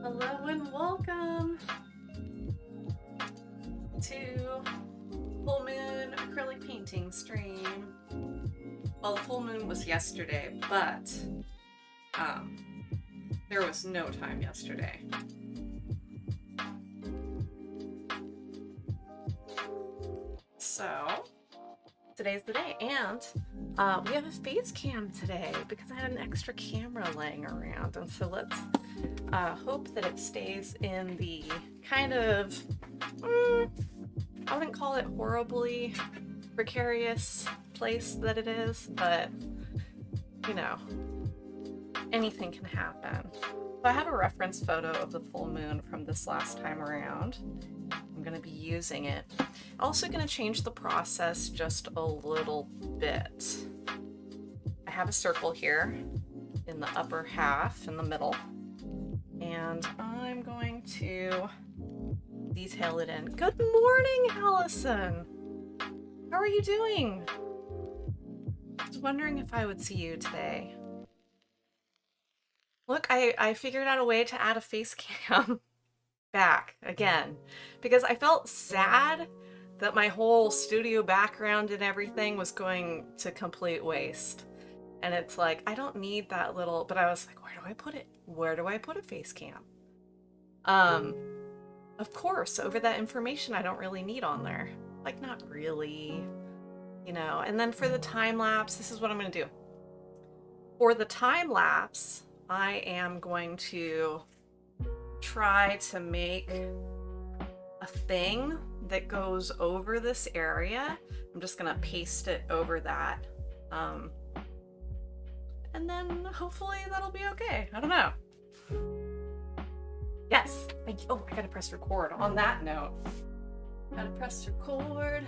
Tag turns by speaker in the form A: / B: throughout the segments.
A: Hello and welcome to Full Moon Acrylic Painting Stream. Well, the full moon was yesterday, but there was no time yesterday. So today's the day, and we have a face cam today because I had an extra camera laying around, and so let's hope that it stays in the kind of, I wouldn't call it horribly precarious place that it is, but you know, anything can happen. So I have a reference photo of the full moon from this last time around. I'm going to be using it. Also going to change the process just a little bit. I have a circle here in the upper half, in the middle, and I'm going to detail it in. Good morning, Allison! How are you doing? I was wondering if I would see you today. Look, I figured out a way to add a face cam back again because I felt sad that my whole studio background and everything was going to complete waste. And it's like, I don't need that little, but I was like, where do I put it? Where do I put a face cam? Of course, over that information I don't really need on there. Like, not really, you know. And then for the time lapse, this is what I'm going to do. For the time lapse, I am going to try to make a thing that goes over this area. I'm just going to paste it over that. And then hopefully that'll be okay. I don't know. Yes, thank you. Oh, I gotta press record on that note. Gotta press record.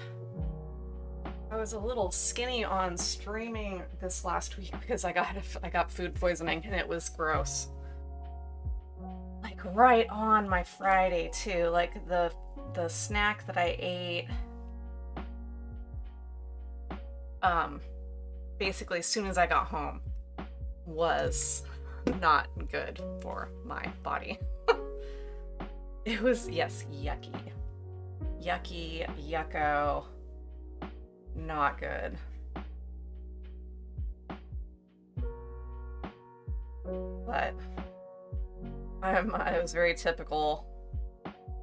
A: I was a little skinny on streaming this last week because I got food poisoning and it was gross. Like right on my Friday too. Like the snack that I ate basically as soon as I got home was not good for my body. It was, yes, yucky. Yucky, yucko. Not good. But it was very typical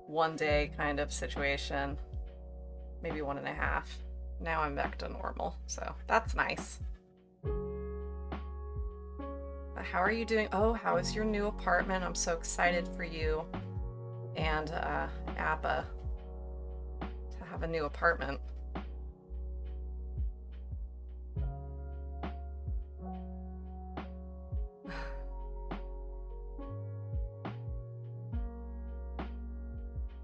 A: one day kind of situation. Maybe 1.5. Now I'm back to normal, so that's nice. How are you doing? Oh, how is your new apartment? I'm so excited for you and Appa to have a new apartment.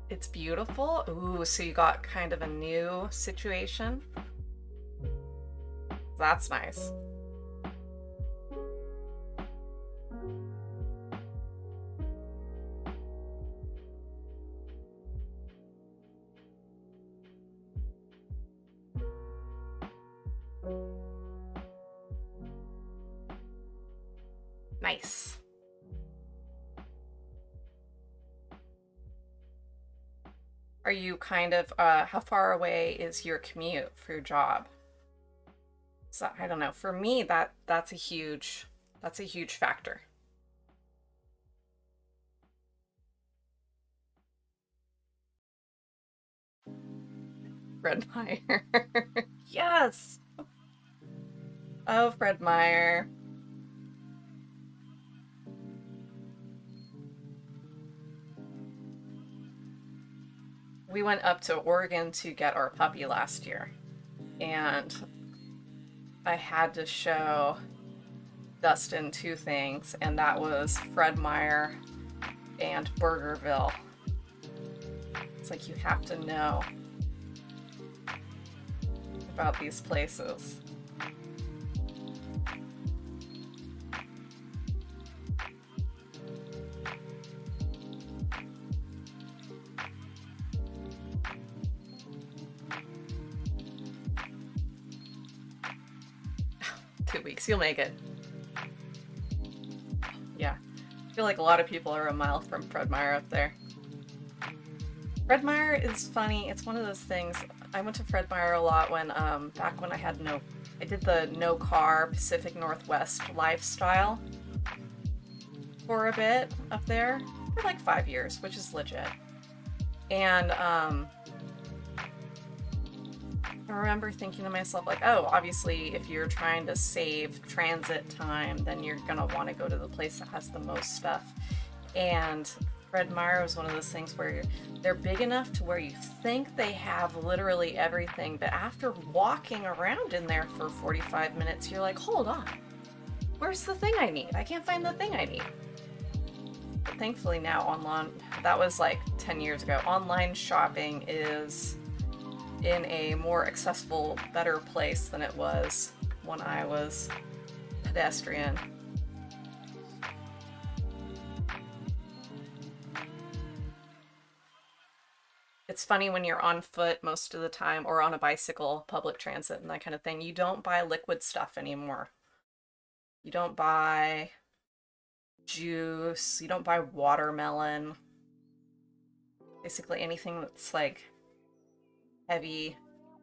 A: It's beautiful. Ooh, so you got kind of a new situation. That's nice. Nice. Are you kind of, how far away is your commute for your job? So, I don't know. For me, that's a huge factor. Fred Meyer. Yes! Oh, Fred Meyer. We went up to Oregon to get our puppy last year, and I had to show Dustin 2 things, and that was Fred Meyer and Burgerville. It's like you have to know about these places. 2 weeks. You'll make it. Yeah. feel like a lot of people are a mile from Fred Meyer up there. Fred Meyer is funny. It's one of those things. I went to Fred Meyer a lot when, back when I did the no car Pacific Northwest lifestyle for a bit up there for like 5 years, which is legit. And, I remember thinking to myself, like, oh, obviously, if you're trying to save transit time, then you're gonna want to go to the place that has the most stuff. And Fred Meyer was one of those things where they're big enough to where you think they have literally everything, but after walking around in there for 45 minutes, you're like, hold on, where's the thing I need? I can't find the thing I need. But thankfully now online, that was like 10 years ago, online shopping is in a more accessible, better place than it was when I was pedestrian. It's funny when you're on foot most of the time, or on a bicycle, public transit, and that kind of thing, you don't buy liquid stuff anymore. You don't buy juice, you don't buy watermelon. Basically anything that's like heavy.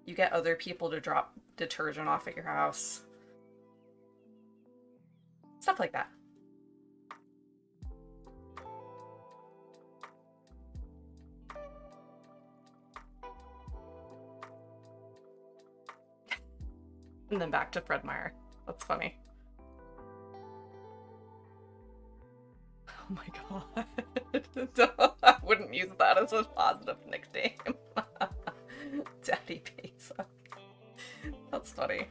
A: You get other people to drop detergent off at your house. Stuff like that. And then back to Fred Meyer. That's funny. Oh my god. I wouldn't use that as a positive nickname. Daddy Bezos. That's funny.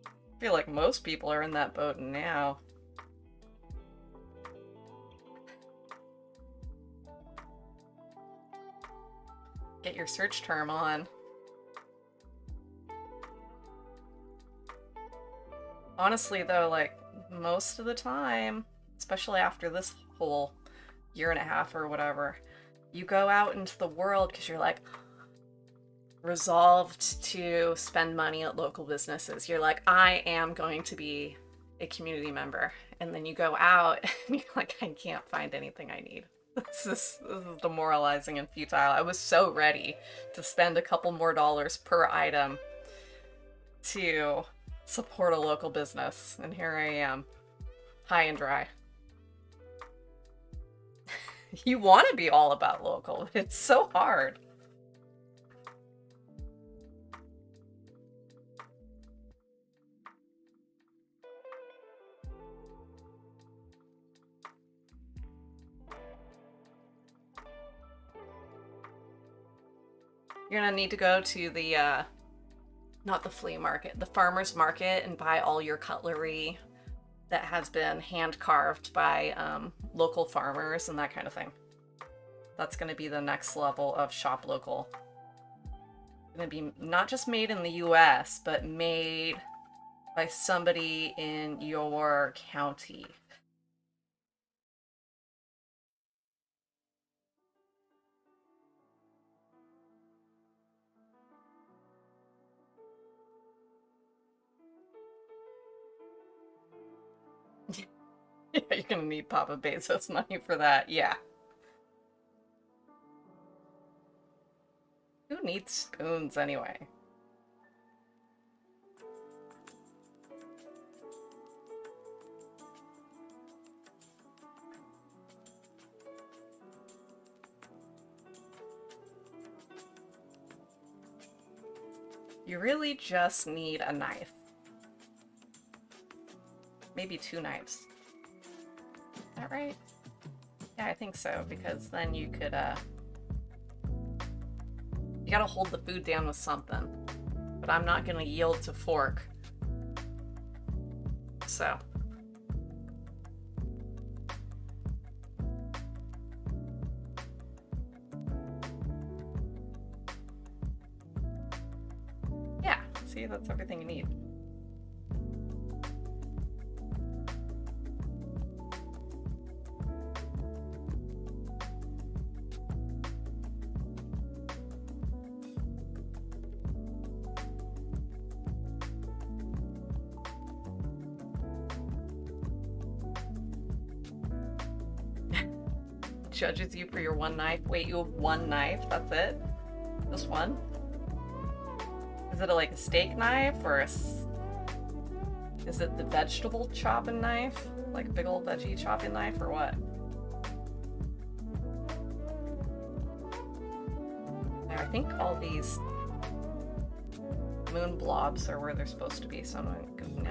A: I feel like most people are in that boat now. Get your search term on. Honestly though, like, most of the time, especially after this whole year and a half or whatever, you go out into the world because you're like resolved to spend money at local businesses. You're like, I am going to be a community member. And then you go out and you're like, I can't find anything I need. This is demoralizing and futile. I was so ready to spend a couple more dollars per item to support a local business, and here I am, high and dry. You want to be all about local, but it's so hard. You're gonna need to go to the not the flea market, the farmer's market, and buy all your cutlery that has been hand carved by local farmers and that kind of thing. That's going to be the next level of shop local. Going to be not just made in the US, but made by somebody in your county. Yeah, you're gonna need Papa Bezos money for that, yeah. Who needs spoons anyway? You really just need a knife. Maybe 2 knives. Is that right? Yeah, I think so, because then you could, you gotta hold the food down with something. But I'm not gonna yield to fork. So. Yeah, see, that's everything you need. judges you for your one knife. Wait, you have one knife? That's it? Just one? Is it like a steak knife or is it the vegetable chopping knife? Like a big old veggie chopping knife or what? I think all these moon blobs are where they're supposed to be, so now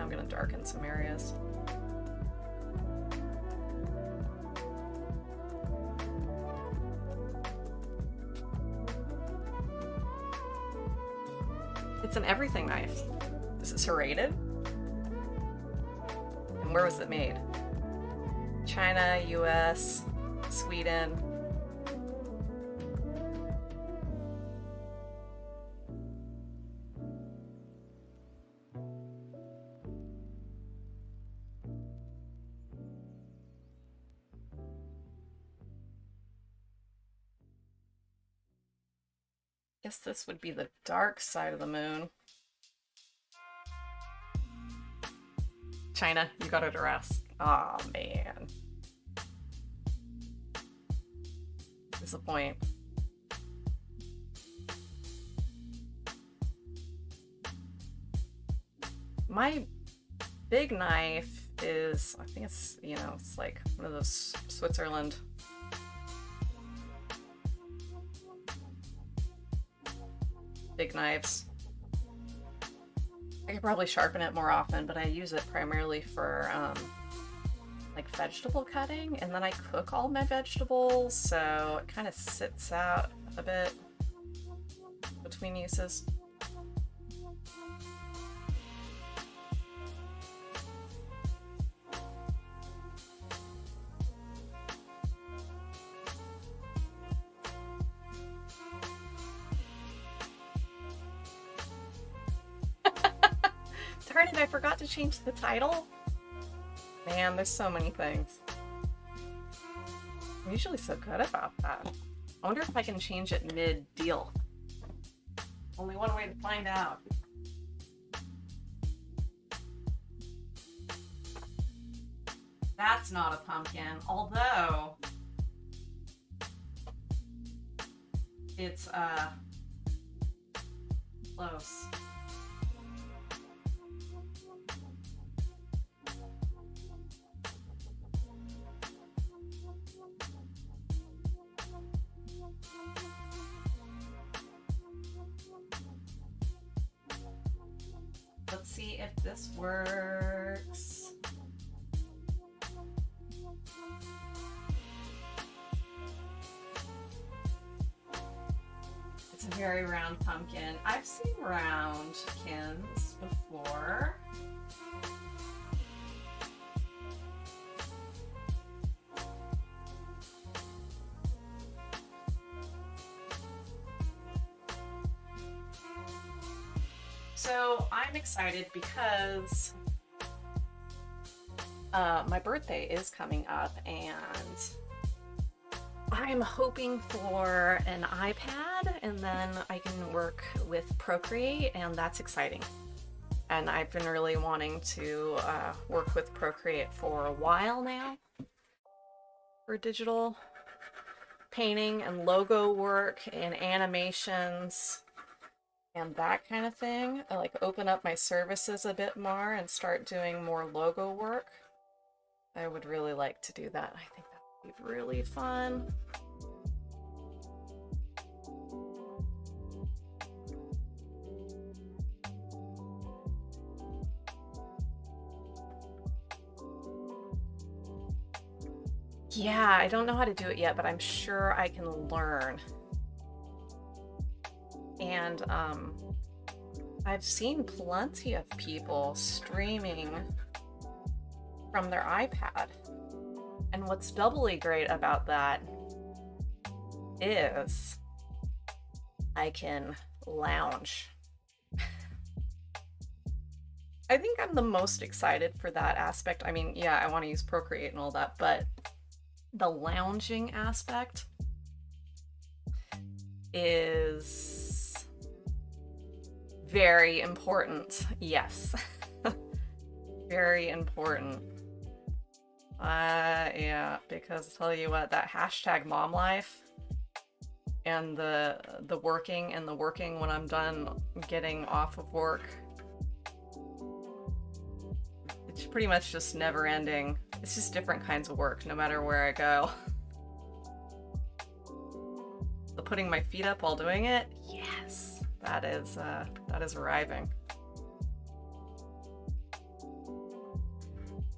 A: I'm gonna darken some areas. It's an everything knife. Is it serrated? And where was it made? China, US, Sweden. Guess this would be the dark side of the moon. China, you got it arrest. Aw, oh, man. Disappoint. My big knife is, I think it's, you know, it's like one of those Switzerland big knives. I could probably sharpen it more often, but I use it primarily for like vegetable cutting, and then I cook all my vegetables, so it kind of sits out a bit between uses. Darn it, I forgot to change the title. Man, there's so many things. I'm usually so good about that. I wonder if I can change it mid-deal. Only one way to find out. That's not a pumpkin, although it's close. Let's see if this works. It's a very round pumpkin. I've seen round kins before. So I'm excited because my birthday is coming up, and I'm hoping for an iPad, and then I can work with Procreate, and that's exciting. And I've been really wanting to work with Procreate for a while now for digital painting and logo work and animations and that kind of thing. I like open up my services a bit more and start doing more logo work. I would really like to do that. I think that would be really fun. Yeah, I don't know how to do it yet, but I'm sure I can learn. And I've seen plenty of people streaming from their iPad. And what's doubly great about that is I can lounge. I think I'm the most excited for that aspect. I mean, yeah, I want to use Procreate and all that, but the lounging aspect is very important. Yes. Very important. Yeah, because I'll tell you what, that hashtag mom life and the working and the working when I'm done getting off of work, it's pretty much just never ending. It's just different kinds of work no matter where I go. The putting my feet up while doing it, yes, that is arriving.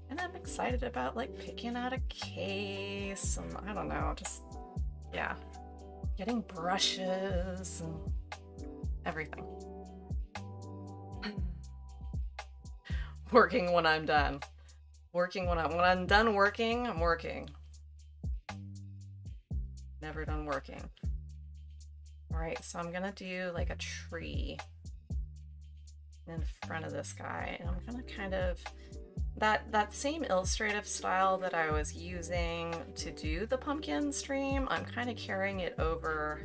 A: And I'm excited about like picking out a case and I don't know, just yeah, getting brushes and everything. Working when I'm done. Working when I'm done working, I'm working. Never done working. All right, so I'm gonna do like a tree in front of this guy, and I'm gonna kind of that same illustrative style that I was using to do the pumpkin stream, I'm kind of carrying it over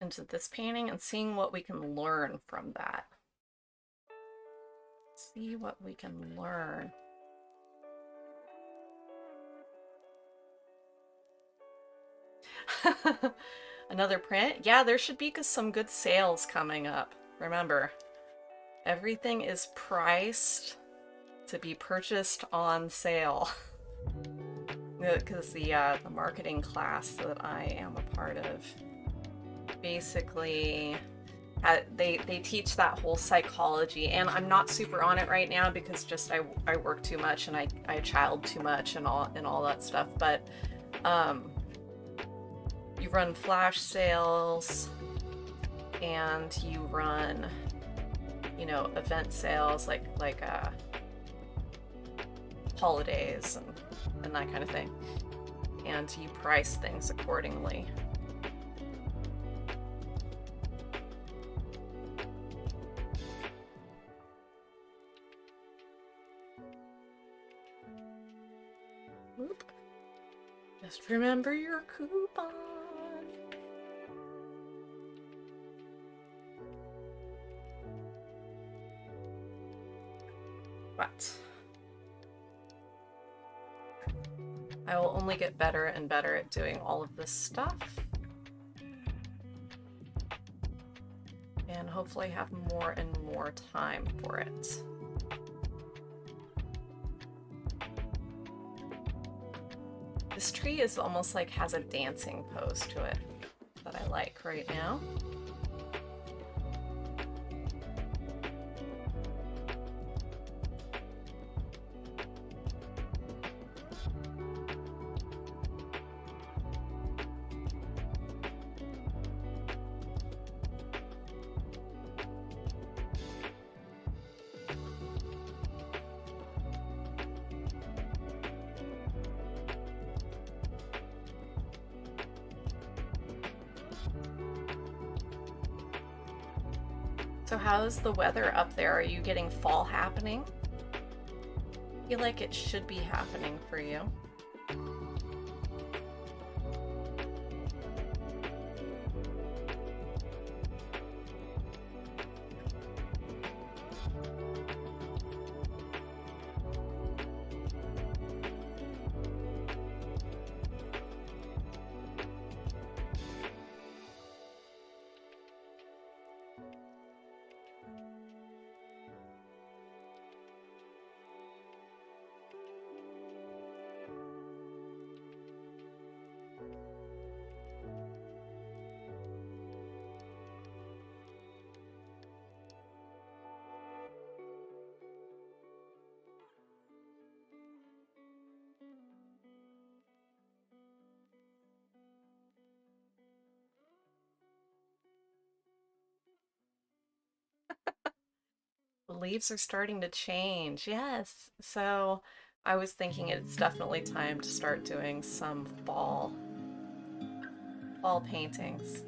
A: into this painting and seeing what we can learn from that. See what we can learn. Another print? Yeah, there should be some good sales coming up. Remember, everything is priced to be purchased on sale. Because the marketing class that I am a part of, basically, they teach that whole psychology, and I'm not super on it right now because just I work too much and I child too much and all that stuff. But you run flash sales and you run, you know, event sales like holidays and that kind of thing, and you price things accordingly. Oop. Just remember your coupon. But I will only get better and better at doing all of this stuff, and hopefully have more and more time for it. This tree is almost like has a dancing pose to it that I like right now. So how's the weather up there? Are you getting fall happening? I feel like it should be happening for you. The leaves are starting to change. Yes. So I was thinking it's definitely time to start doing some fall paintings.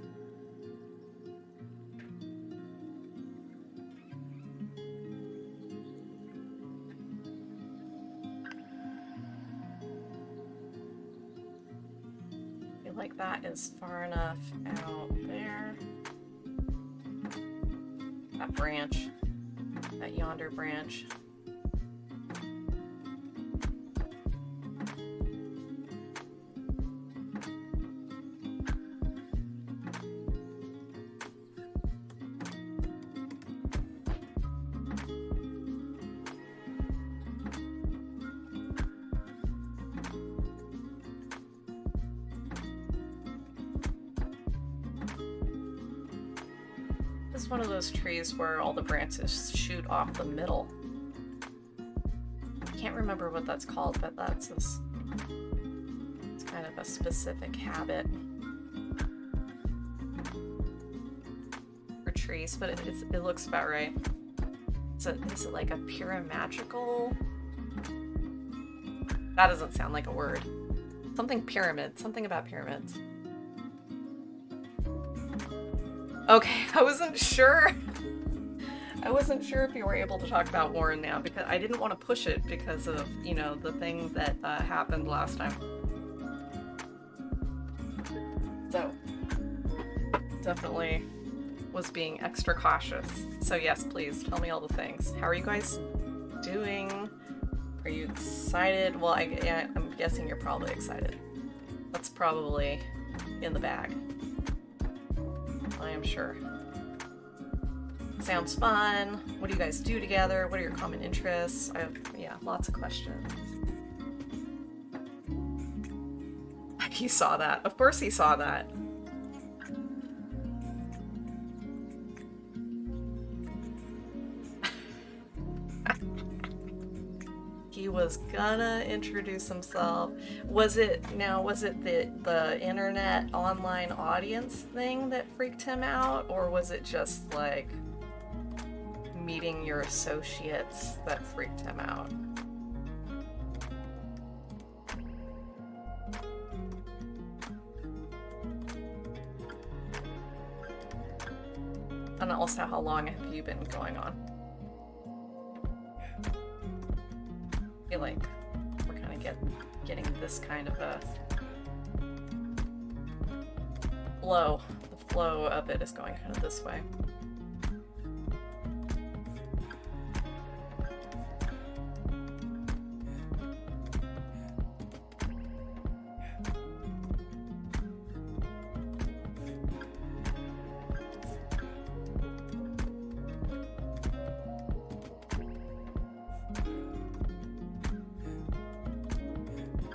A: I feel like that is far enough out there. That branch, that yonder branch. This is one of those trees where all the branches shoot off the middle. I can't remember what that's called, but it's kind of a specific habit for trees, but it looks about right. Is it like a pyramidal? That doesn't sound like a word. Something pyramid, something about pyramids. Okay, I wasn't sure. I wasn't sure if you were able to talk about Warren now, because I didn't want to push it because of, you know, the thing that happened last time. So, definitely was being extra cautious. So yes, please tell me all the things. How are you guys doing? Are you excited? Well, I'm guessing you're probably excited. That's probably in the bag. I am sure. Sounds fun. What do you guys do together? What are your common interests? I have, yeah, lots of questions. He saw that. Of course he saw that. He was gonna introduce himself. Was it the internet online audience thing that freaked him out, or was it just like meeting your associates that freaked him out? And also, how long have you been going on? I feel like we're kind of getting this kind of a flow. The flow of it is going kind of this way.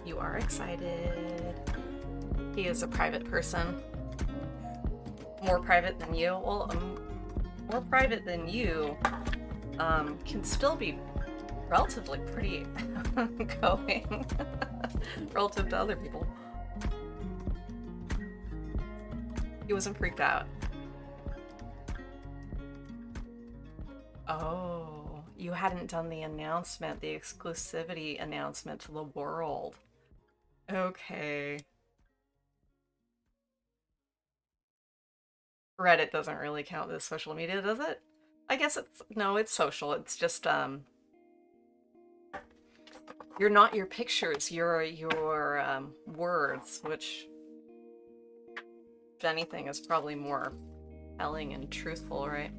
A: You are excited. He is a private person. More private than you. Well, more private than you can still be relatively pretty going relative to other people. He wasn't freaked out. Oh, you hadn't done the announcement, the exclusivity announcement to the world. Okay. Reddit doesn't really count as social media, does it? I guess it's social. It's just, you're not your pictures, you're your, words, which, if anything, is probably more telling and truthful, right?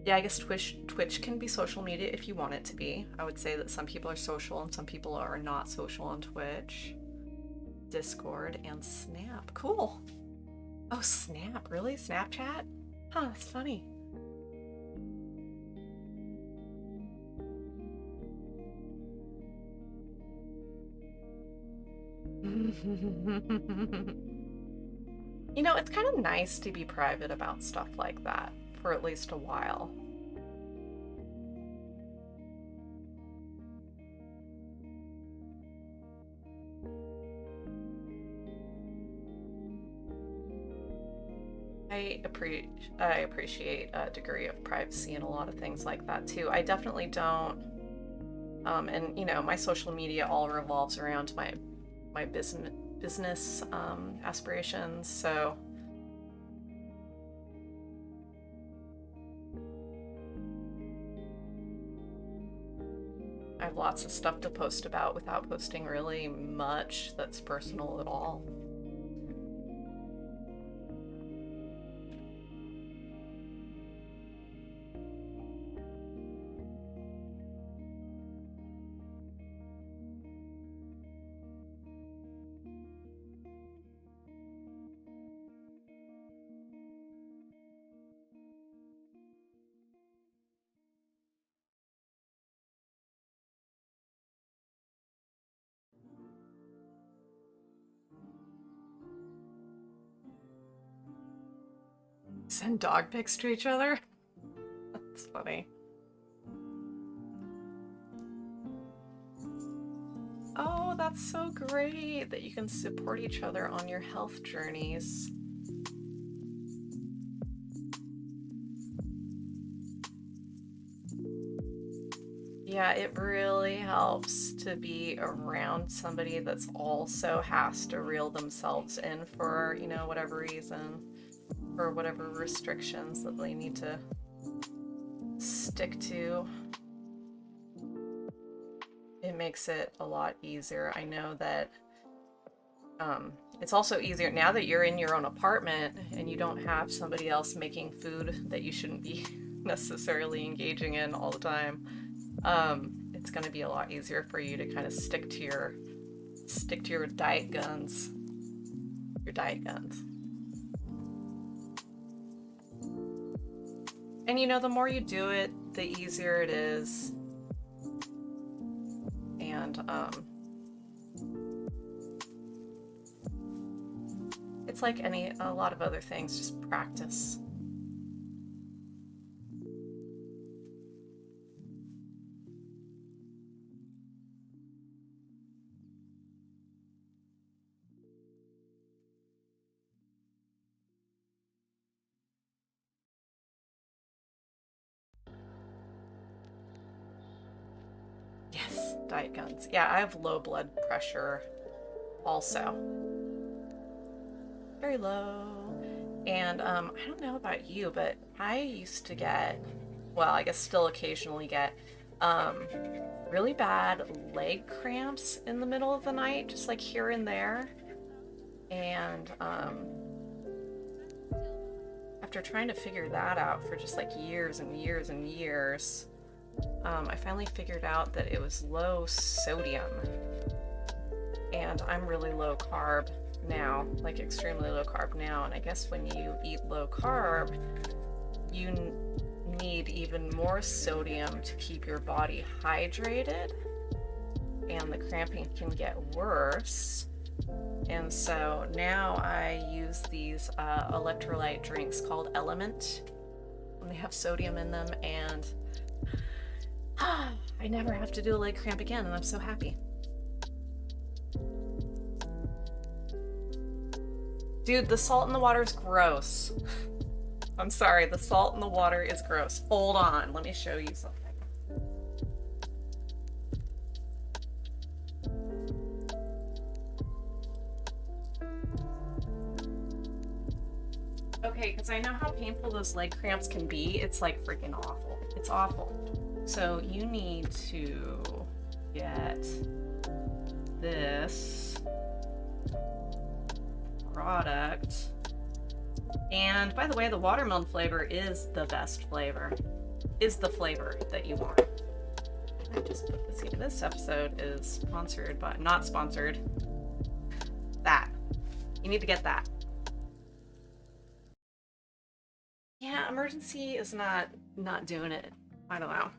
A: Yeah, I guess Twitch can be social media if you want it to be. I would say that some people are social and some people are not social on Twitch. Discord and Snap. Cool. Oh, Snap. Really? Snapchat? Huh, that's funny. You know, it's kind of nice to be private about stuff like that for at least a while. I appreciate a degree of privacy and a lot of things like that too. I definitely don't, and you know, my social media all revolves around my business aspirations, so lots of stuff to post about without posting really much that's personal at all. Send dog pics to each other? That's funny. Oh, that's so great that you can support each other on your health journeys. Yeah, it really helps to be around somebody that's also has to reel themselves in for, you know, whatever reason, or whatever restrictions that they need to stick to. It makes it a lot easier. I know that it's also easier now that you're in your own apartment and you don't have somebody else making food that you shouldn't be necessarily engaging in all the time. It's going to be a lot easier for you to kind of stick to your diet guns. Your diet guns. And you know, the more you do it, the easier it is. And it's like a lot of other things, just practice. Yes, diet guns. Yeah, I have low blood pressure also. Very low. And I don't know about you, but I used to get, well, I guess still occasionally get, really bad leg cramps in the middle of the night, just like here and there. And after trying to figure that out for just like years and years and years, I finally figured out that it was low sodium. And I'm really low carb now, like extremely low carb now. And I guess when you eat low carb, you need even more sodium to keep your body hydrated, and the cramping can get worse. And so now I use these electrolyte drinks called Element, and they have sodium in them, and I never have to do a leg cramp again, and I'm so happy. Dude, the salt in the water is gross. I'm sorry, the salt in the water is gross. Hold on, let me show you something. Okay, because I know how painful those leg cramps can be. It's like freaking awful. It's awful. So you need to get this product. And by the way, the watermelon flavor is the best flavor. Is the flavor that you want. I just put this here. This episode is sponsored by, not sponsored. That. You need to get that. Yeah, Emergency is not doing it. I don't know.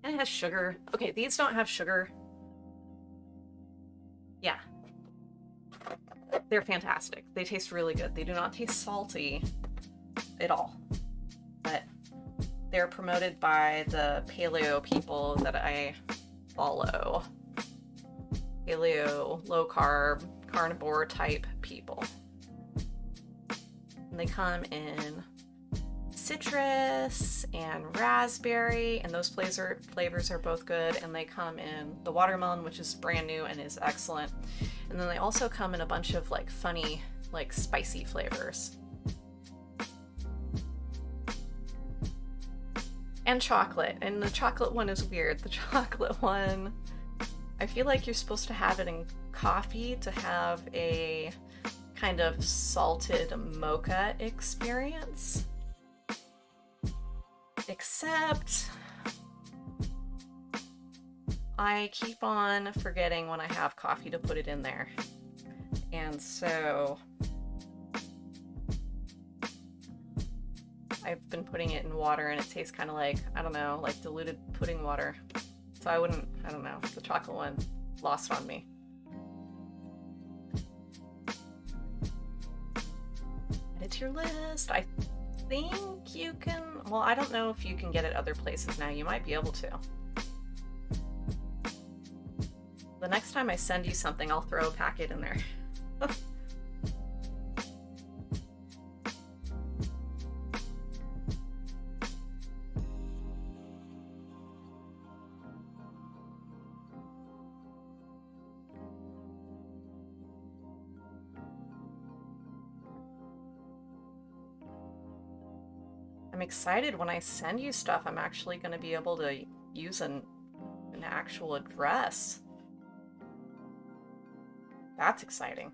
A: And it has sugar. Okay, these don't have sugar. Yeah. They're fantastic. They taste really good. They do not taste salty at all. But they're promoted by the paleo people that I follow. Paleo, low carb, carnivore type people. And they come in citrus and raspberry, and those flavors are both good. And they come in the watermelon, which is brand new and is excellent. And then they also come in a bunch of like funny, like spicy flavors. And chocolate. And the chocolate one is weird. The chocolate one I feel like you're supposed to have it in coffee to have a kind of salted mocha experience. Except I keep on forgetting when I have coffee to put it in there. And so I've been putting it in water and it tastes kind of like, I don't know, like diluted pudding water. So I don't know, the chocolate one lost on me. Add it to your list. I think you can, well, I don't know if you can get it other places now. You might be able to. The next time I send you something, I'll throw a packet in there. I'm excited when I send you stuff, I'm actually going to be able to use an actual address. That's exciting.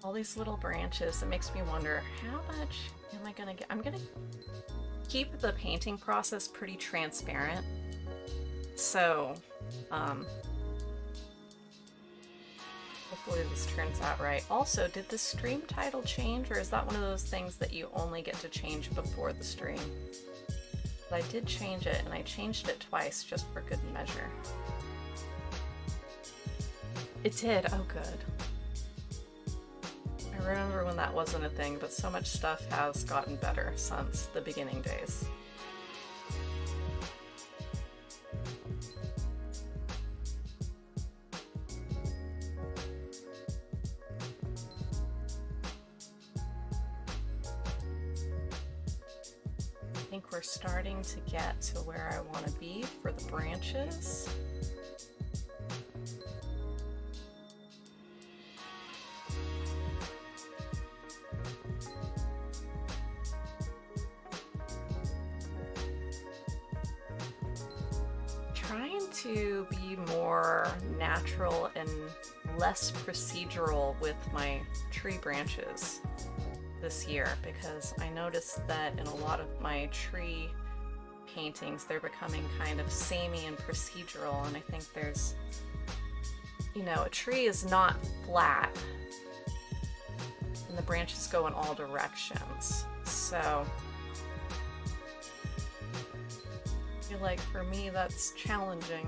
A: All these little branches, it makes me wonder, how much am I gonna get? I'm gonna keep the painting process pretty transparent. So, hopefully this turns out right. Also, did the stream title change, or is that one of those things that you only get to change before the stream? But I did change it, and I changed it twice just for good measure. It did, oh good. I remember when that wasn't a thing, but so much stuff has gotten better since the beginning days. I think we're starting to get to where I want to be for the branches. Trying to be more natural and less procedural with my tree branches this year, because I noticed that in a lot of my tree paintings they're becoming kind of samey and procedural, and I think there's, you know, a tree is not flat and the branches go in all directions. So I feel like for me that's challenging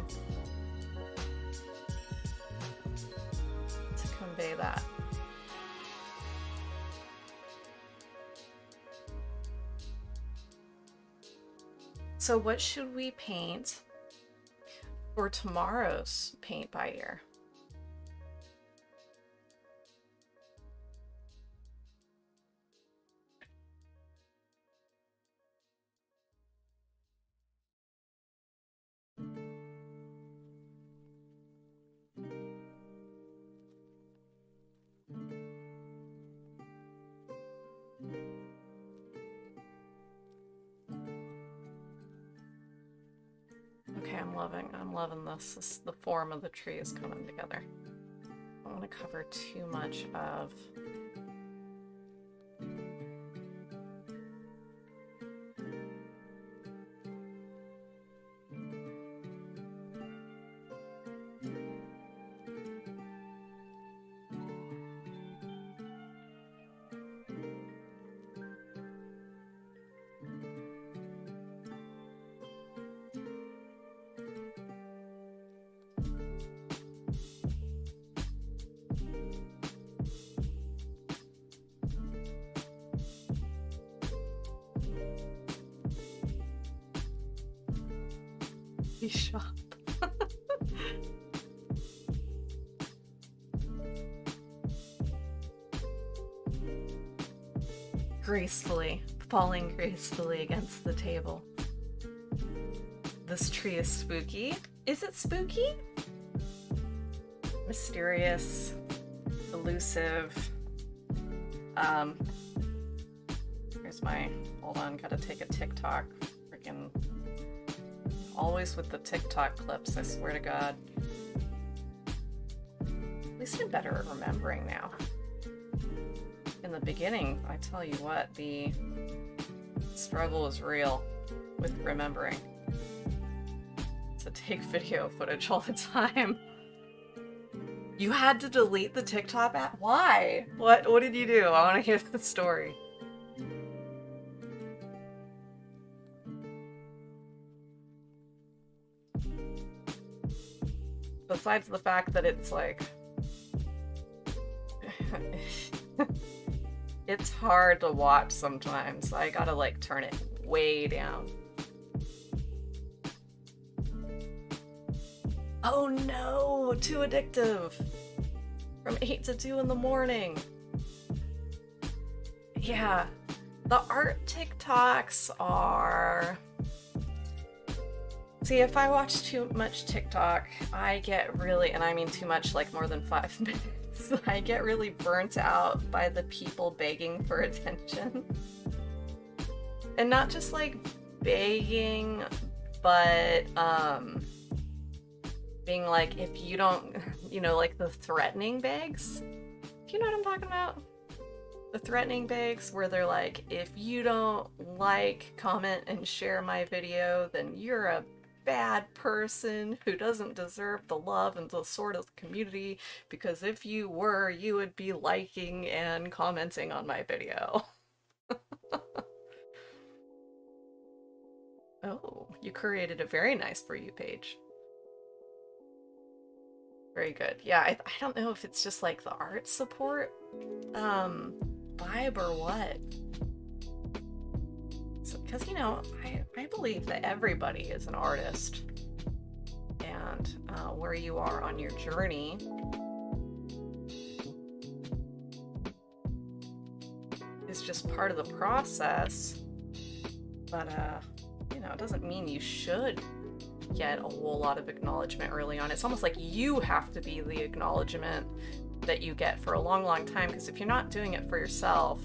A: to convey that. So what should we paint for tomorrow's paint by ear? Okay, I'm loving this. The form of the tree is coming together. I don't want to cover too much of coffee shop. Gracefully, falling gracefully against the table. This tree is spooky. Is it spooky? Mysterious, elusive. Here's my, hold on, gotta take a TikTok. Freaking, always with the TikTok clips, I swear to God. At least I'm better at remembering now. In the beginning, I tell you what, the struggle was real with remembering to take video footage all the time. You had to delete the TikTok app? Why? What did you do? I want to hear the story. Besides the fact that it's like it's hard to watch sometimes. I gotta like turn it way down. Oh no, too addictive. From 8 to 2 in the morning. Yeah, the art TikToks are... See, if I watch too much TikTok, I get really, and I mean too much, like more than 5 minutes, I get really burnt out by the people begging for attention. And not just like begging, but being like, if you don't, you know, like the threatening begs. Do you know what I'm talking about? The threatening begs where they're like, if you don't like, comment, and share my video, then you're a bad person who doesn't deserve the love and the support of the community, because if you were, you would be liking and commenting on my video. Oh, you created a very nice For You page. Very good. Yeah, I don't know if it's just like the art support vibe or what. Because, you know, I believe that everybody is an artist, and where you are on your journey is just part of the process, but you know, it doesn't mean you should get a whole lot of acknowledgement early on. It's almost like you have to be the acknowledgement that you get for a long time, because if you're not doing it for yourself,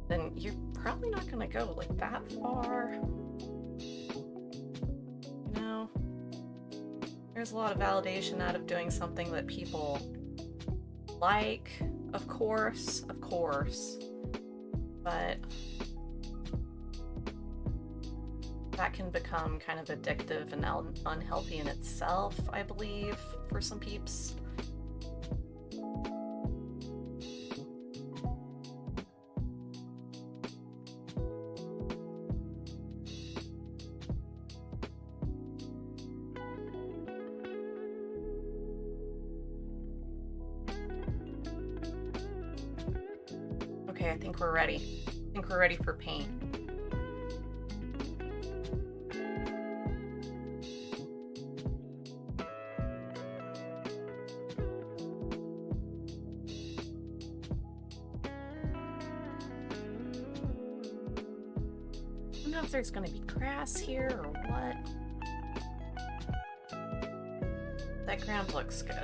A: then you're probably not gonna go like that far. You know, there's a lot of validation out of doing something that people like, of course, but that can become kind of addictive and unhealthy in itself, I believe, for some peeps. Okay, I think we're ready. I think we're ready for paint. I don't know if there's gonna be grass here or what. That ground looks good.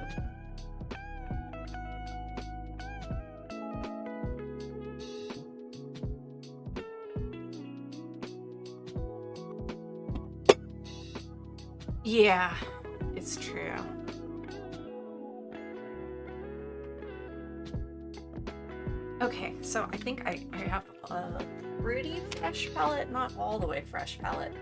A: Yeah, it's true. Okay, so I think I have a pretty fresh palette, not all the way fresh palette,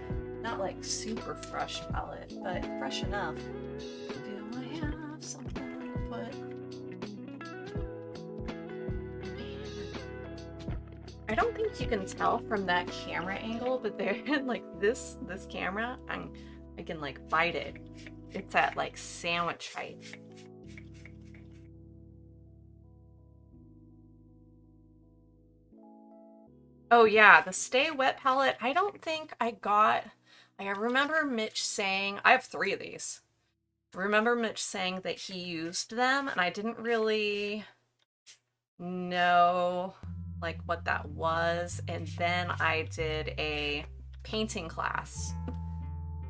A: not like super fresh palette, but fresh enough. Do I have something to put? Man. I don't think you can tell from that camera angle, but they're like this camera, I can like bite it. It's at like sandwich height. Oh yeah, the Stay Wet palette, I don't think I got I remember Mitch saying, I have 3 of these. I remember Mitch saying that he used them, and I didn't really know like what that was. And then I did a painting class,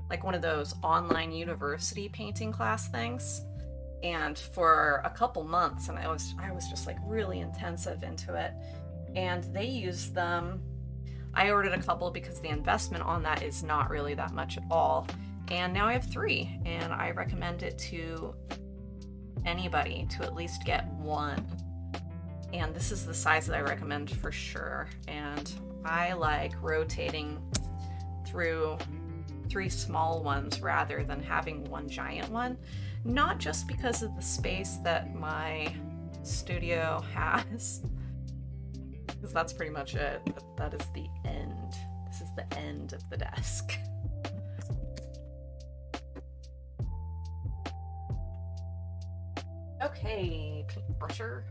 A: like one of those online university painting class things. And for a couple months, and I was just like really intensive into it. And they used them. I ordered a couple because the investment on that is not really that much at all. And now I have 3, and I recommend it to anybody to at least get one. And this is the size that I recommend for sure. And I like rotating through 3 small ones rather than having one giant one. Not just because of the space that my studio has, because that's pretty much it. That is the end. This is the end of the desk. Okay, paintbrusher.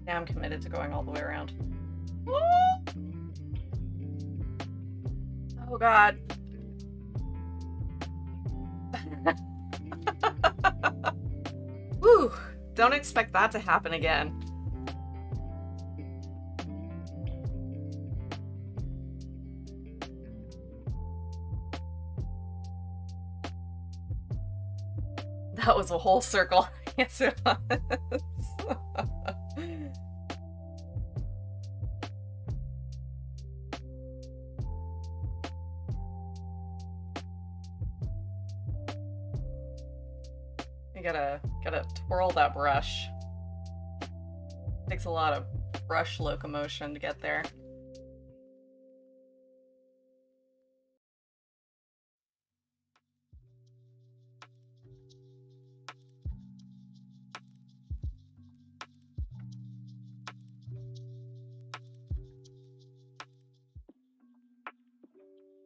A: Now I'm committed to going all the way around. Oh god. Whew. Don't expect that to happen again. That was a whole circle. Yes, it was. You gotta twirl that brush. Takes a lot of brush locomotion to get there.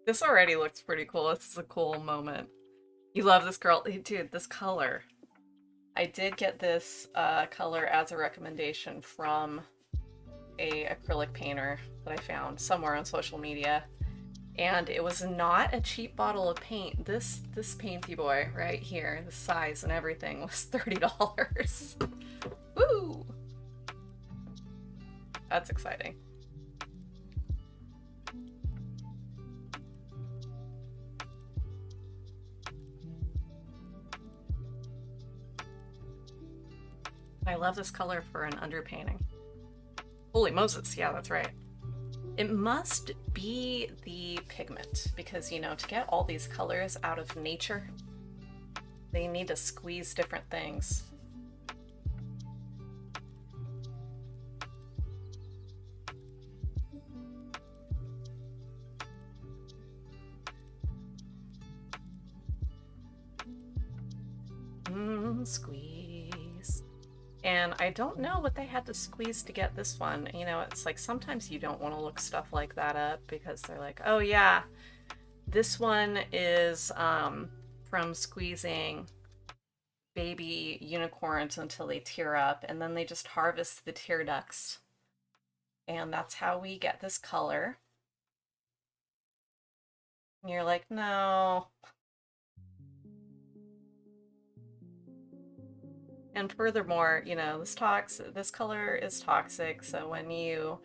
A: This already looks pretty cool. This is a cool moment. You love this girl. Dude, this color. I did get this color as a recommendation from a acrylic painter that I found somewhere on social media. And it was not a cheap bottle of paint. This painty boy right here, the size and everything, was $30. Woo! That's exciting. I love this color for an underpainting. Holy Moses, yeah, that's right. It must be the pigment because, you know, to get all these colors out of nature, they need to squeeze different things. Squeeze. And I don't know what they had to squeeze to get this one. You know, it's like sometimes you don't want to look stuff like that up because they're like, oh yeah, this one is from squeezing baby unicorns until they tear up, and then they just harvest the tear ducts. And that's how we get this color. And you're like, no. And furthermore, you know, this color is toxic, so when you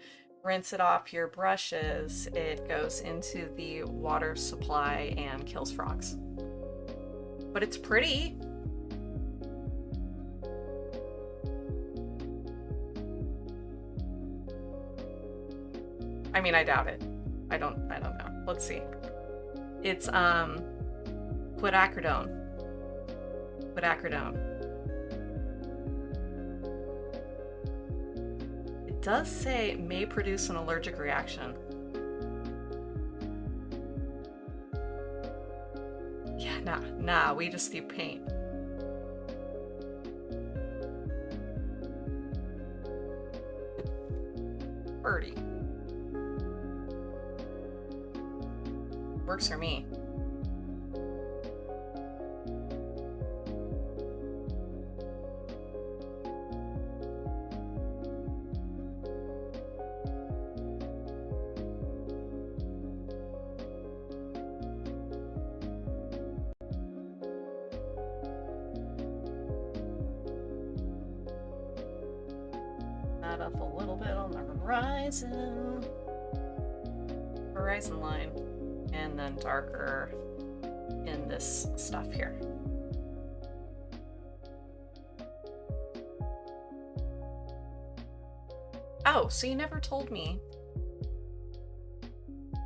A: rinse it off your brushes, it goes into the water supply and kills frogs. But it's pretty. I mean, I doubt it. I don't know. Let's see. It's quinacridone. Quinacridone. does say may produce an allergic reaction. Yeah, nah, we just do paint. Birdie. Works for me. That up a little bit on the horizon line, and then darker in this stuff here. Oh, so you never told me.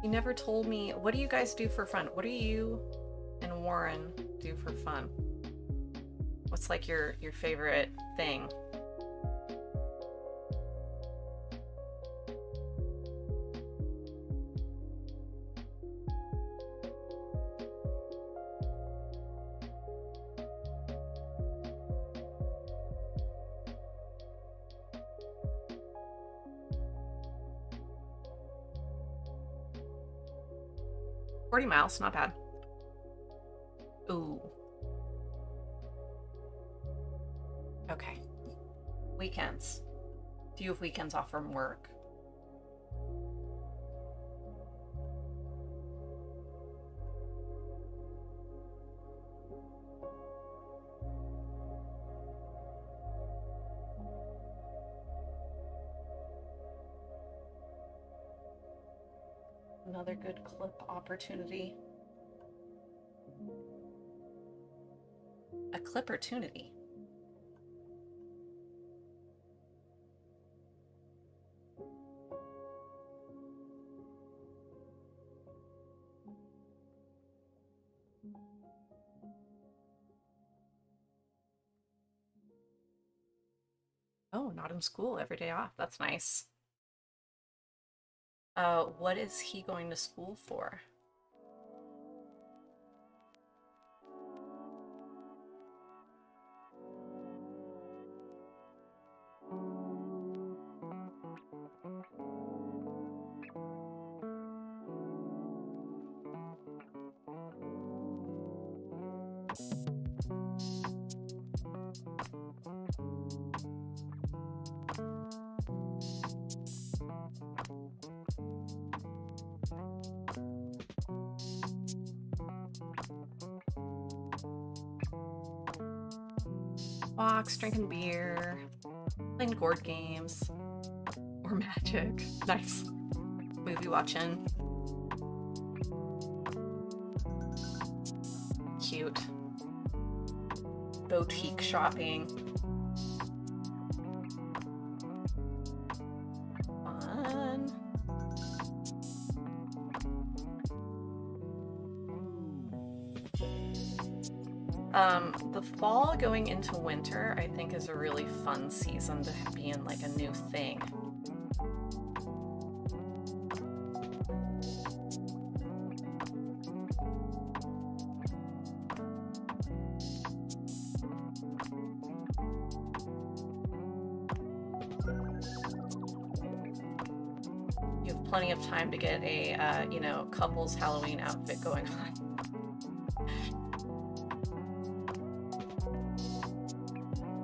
A: You never told me, what do you guys do for fun? What do you and Warren do for fun? What's like your favorite thing? $40 not bad. Ooh. Okay. Weekends. Do you have weekends off from work? Another good clip opportunity. A clip-opportunity. Oh, not in school, every day off. That's nice. What is he going to school for? Walks, drinking beer, playing board games, or Magic. Nice. Movie watching. Cute. Boutique shopping. Fun. The fall going into winter, I think, is a really fun season to be in, like, a new thing. You have plenty of time to get a, you know, couple's Halloween outfit going on.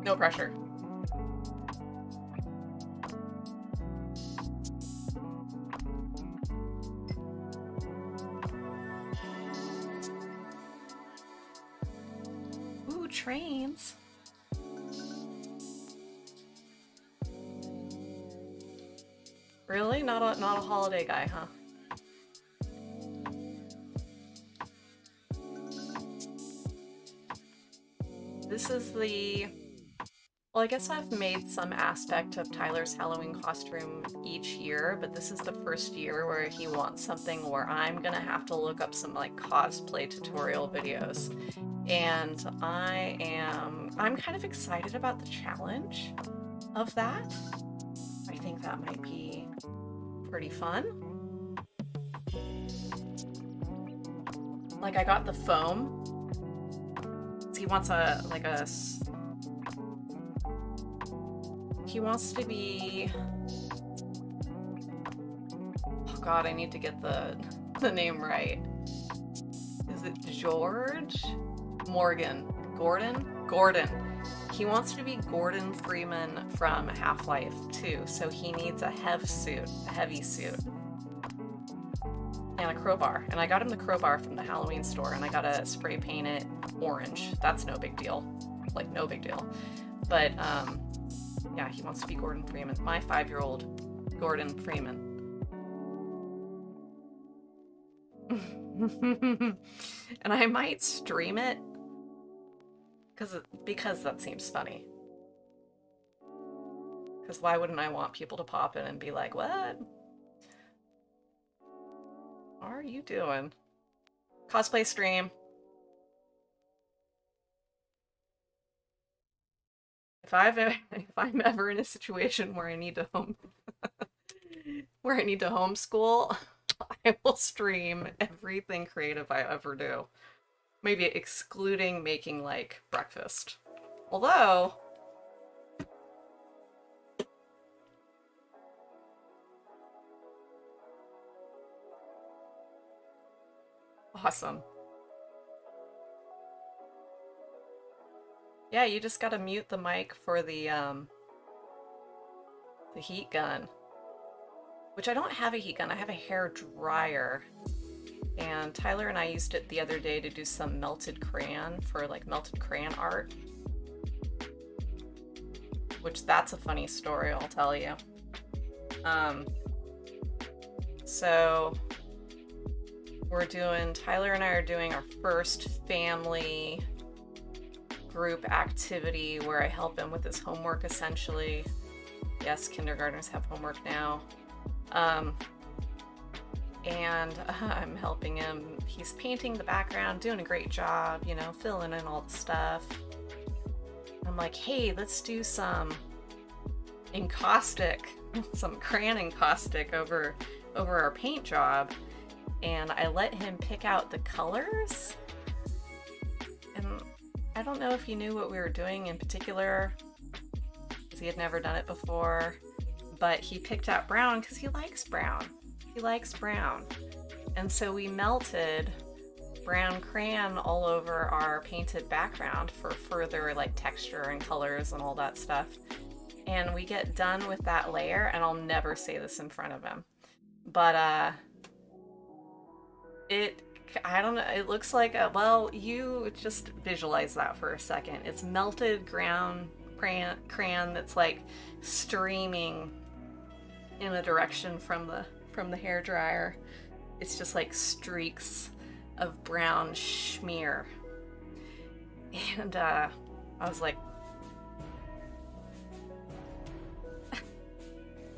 A: No pressure. Ooh, trains. Really? Not a holiday guy, huh? This is the... Well, I guess I've made some aspect of Tyler's Halloween costume each year, but this is the first year where he wants something where I'm gonna have to look up some, like, cosplay tutorial videos. And I'm kind of excited about the challenge of that. I think that might be pretty fun. Like, I got the foam. He wants he wants to be, oh God, I need to get the name right. Is it George? Morgan? Gordon? Gordon. He wants to be Gordon Freeman from Half-Life 2, so he needs a heavy suit. And a crowbar. And I got him the crowbar from the Halloween store, and I gotta spray paint it orange. That's no big deal. Like, no big deal. But, yeah, he wants to be Gordon Freeman. My 5-year-old Gordon Freeman. And I might stream it because that seems funny. Because why wouldn't I want people to pop in and be like, what are you doing? Cosplay stream. If I'm ever in a situation where I need to homeschool, I will stream everything creative I ever do. Maybe excluding making, like, breakfast. Although, awesome. Yeah, you just gotta mute the mic for the heat gun. Which I don't have a heat gun, I have a hair dryer. And Tyler and I used it the other day to do some melted crayon for, like, melted crayon art. Which, that's a funny story, I'll tell you. So Tyler and I are doing our first family group activity where I help him with his homework, essentially. Yes, kindergartners have homework now. And I'm helping him. He's painting the background, doing a great job, you know, filling in all the stuff. I'm like, hey, let's do some encaustic, some crayon encaustic over our paint job. And I let him pick out the colors. And I don't know if he knew what we were doing in particular, because he had never done it before, but he picked out brown because he likes brown. He likes brown. And so we melted brown crayon all over our painted background for further, like, texture and colors and all that stuff. And we get done with that layer, and I'll never say this in front of him, but I don't know, it looks like well, you just visualize that for a second. It's melted ground crayon that's, like, streaming in a direction from the hairdryer. It's just like streaks of brown schmear. And I was like,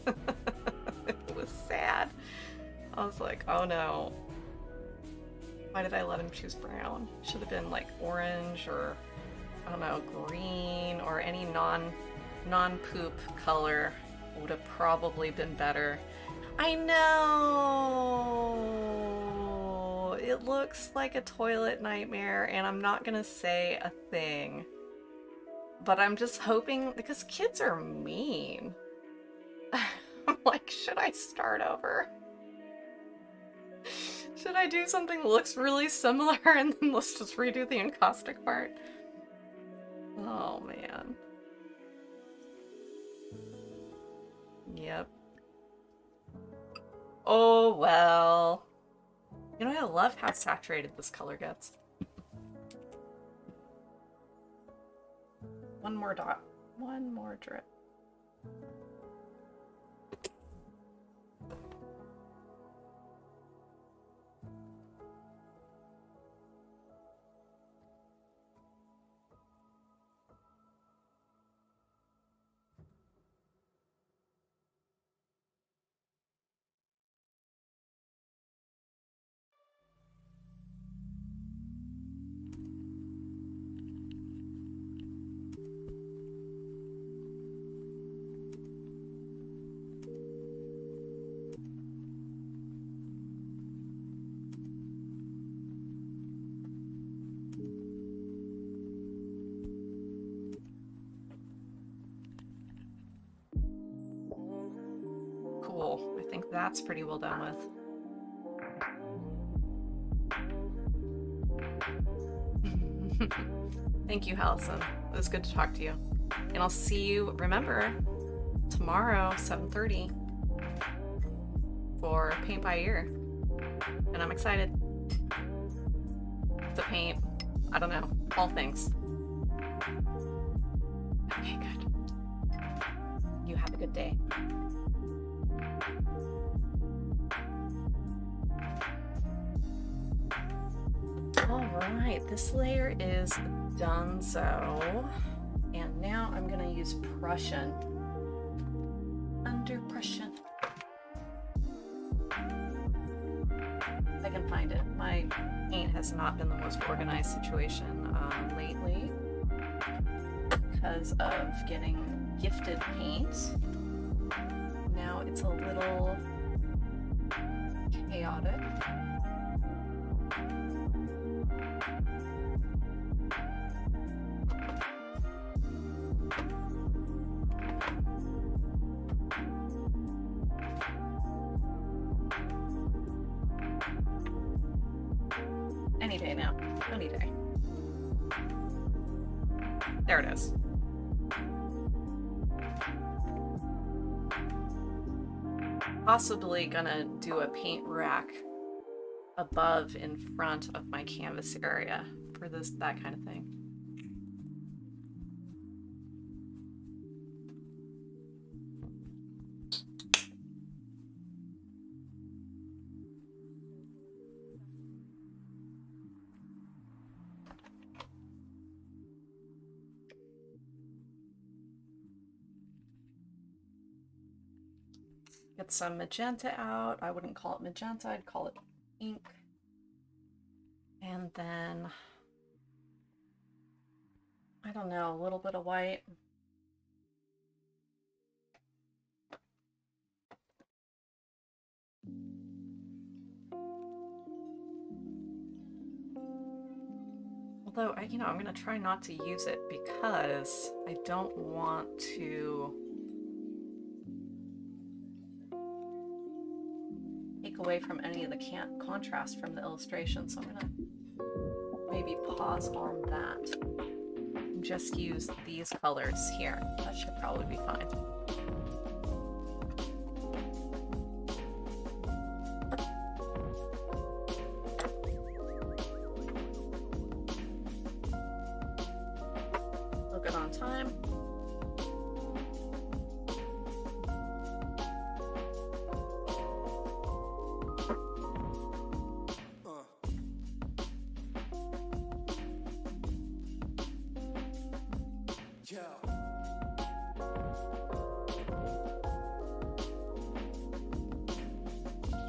A: it was sad. I was like, oh no. Why did I let him choose brown? Should have been like orange or, I don't know, green or any non-poop color would have probably been better. I know! It looks like a toilet nightmare, and I'm not gonna say a thing. But I'm just hoping, because kids are mean. I'm like, should I start over? Should I do something that looks really similar and then let's just redo the encaustic part? Oh, man. Yep. Oh, well. You know, I love how saturated this color gets. One more dot. One more drip. Cool. I think that's pretty well done with. Thank you, Allison. It was good to talk to you. And I'll see you, remember, tomorrow, 7:30 for Paint by Ear. And I'm excited to paint, I don't know, all things. Okay, good. You have a good day. All right, this layer is donezo. And now I'm gonna use Prussian. Under Prussian. If I can find it. My paint has not been the most organized situation lately because of getting gifted paint. Now it's a little chaotic. Any day now, any day. There it is. Possibly gonna do a paint rack above in front of my canvas area for that kind of thing. Get some magenta out. I wouldn't call it magenta, I'd call it pink. And then, I don't know, a little bit of white. Although, I'm gonna try not to use it because I don't want to take away from any of the contrast from the illustration. So I'm gonna maybe pause on that and just use these colors here. That should probably be fine. Look good on time.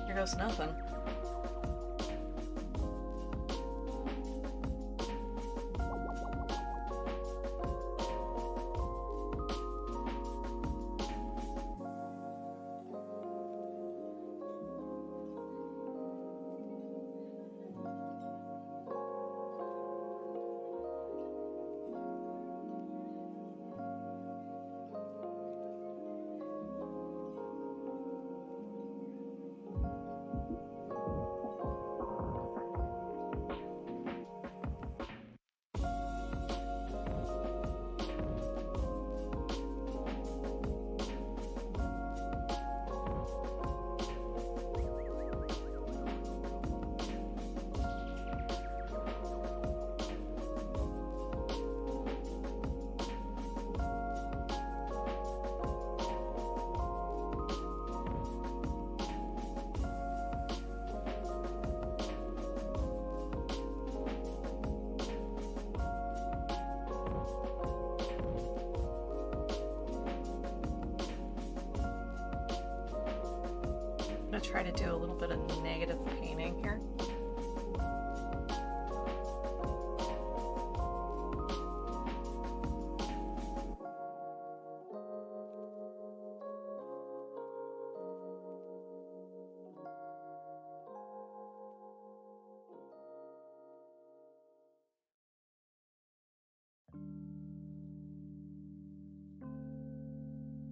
A: Here goes nothing. I'm gonna try to do a little bit of negative painting here.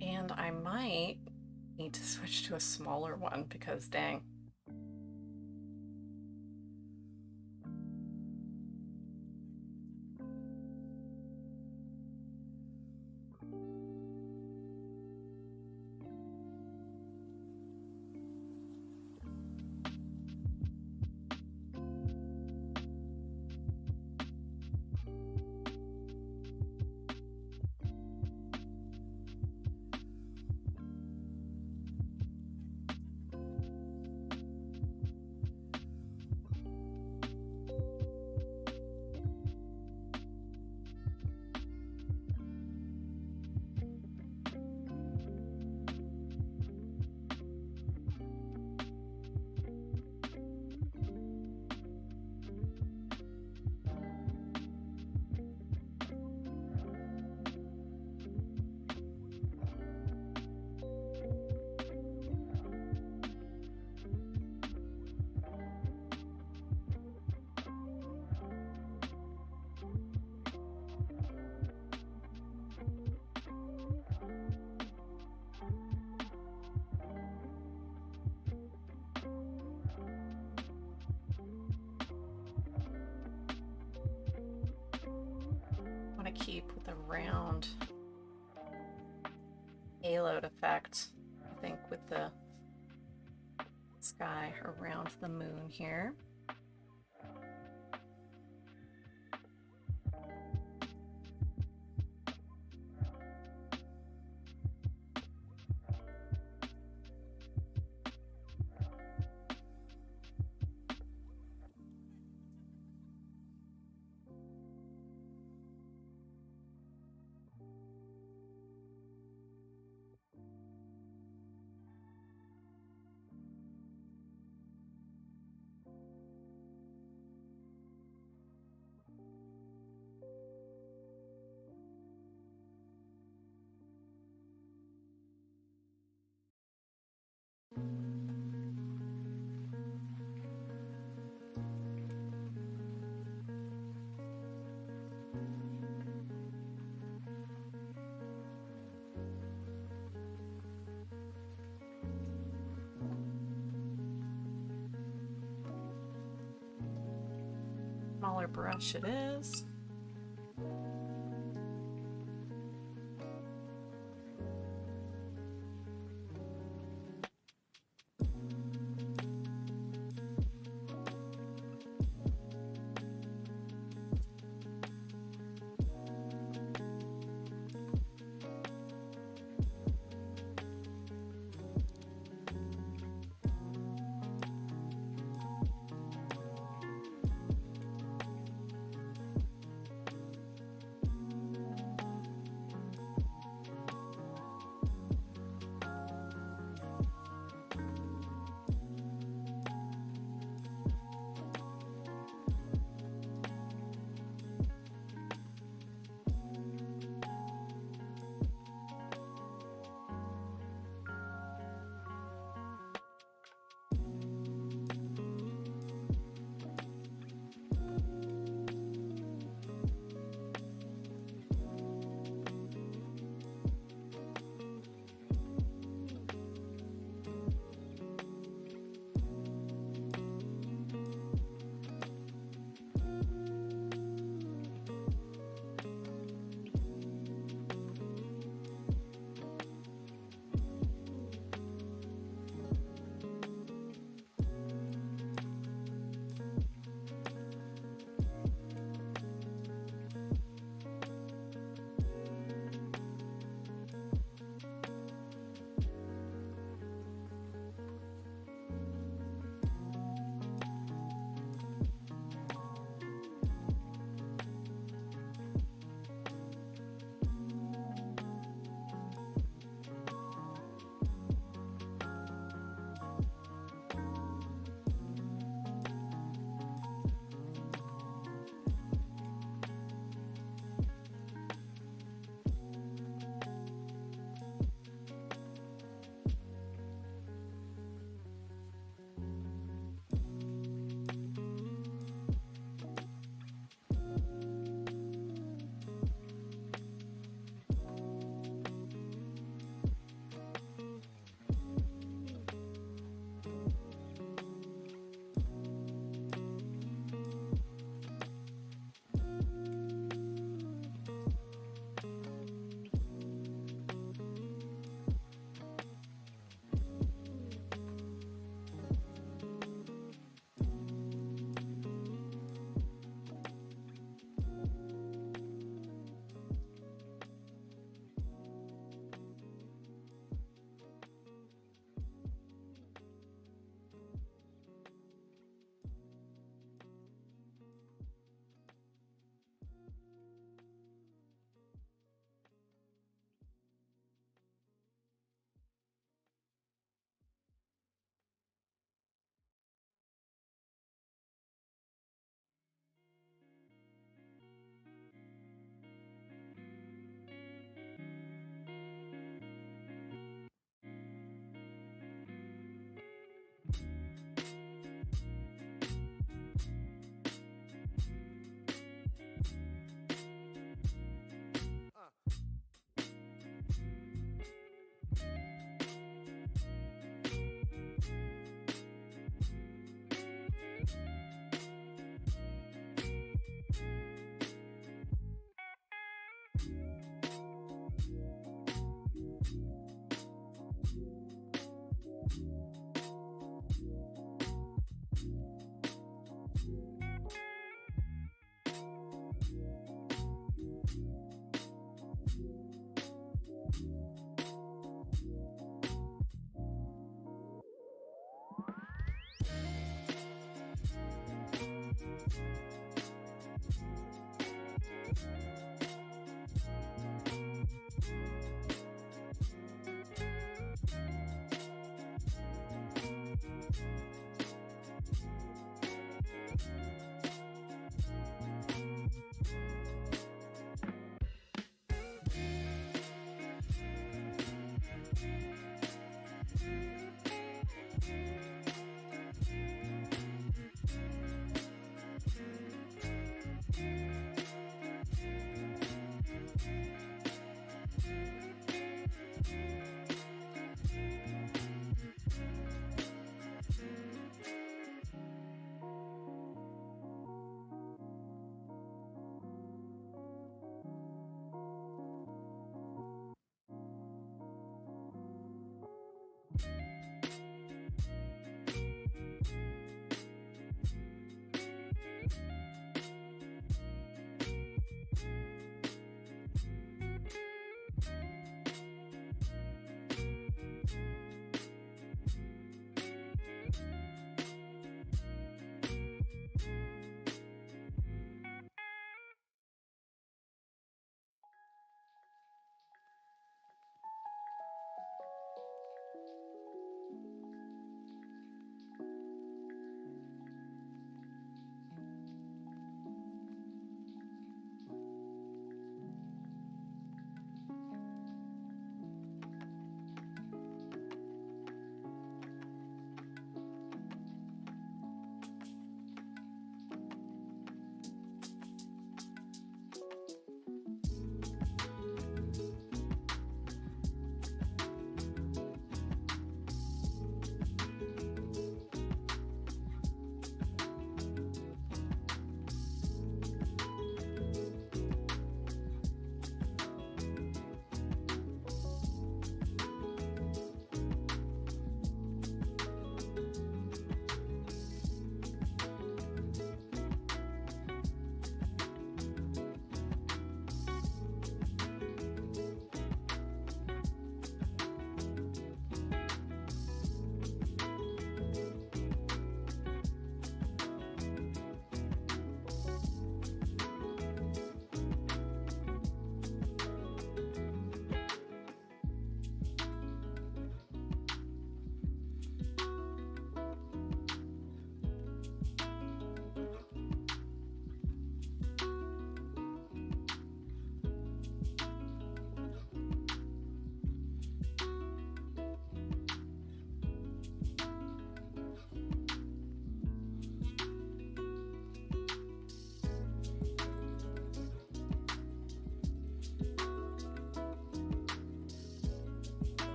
A: And I might Need to switch to a smaller one because dang. Want to keep with a round halo effect, I think, with the sky around the moon here. Smaller brush it is.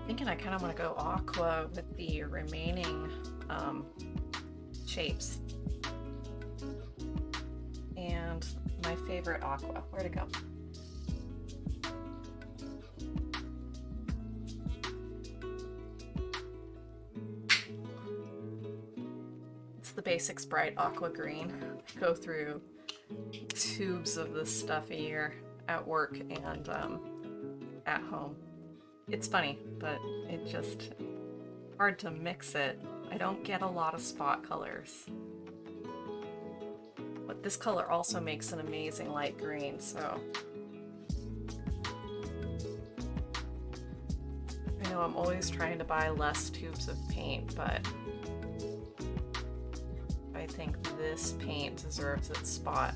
A: Thinking I kind of want to go aqua with the remaining shapes. And my favorite aqua, where'd it go? It's the Basics Bright Aqua Green. I go through tubes of this stuff a year at work and at home. It's funny, but it just hard to mix it. I don't get a lot of spot colors. But this color also makes an amazing light green, so I know I'm always trying to buy less tubes of paint, but I think this paint deserves its spot.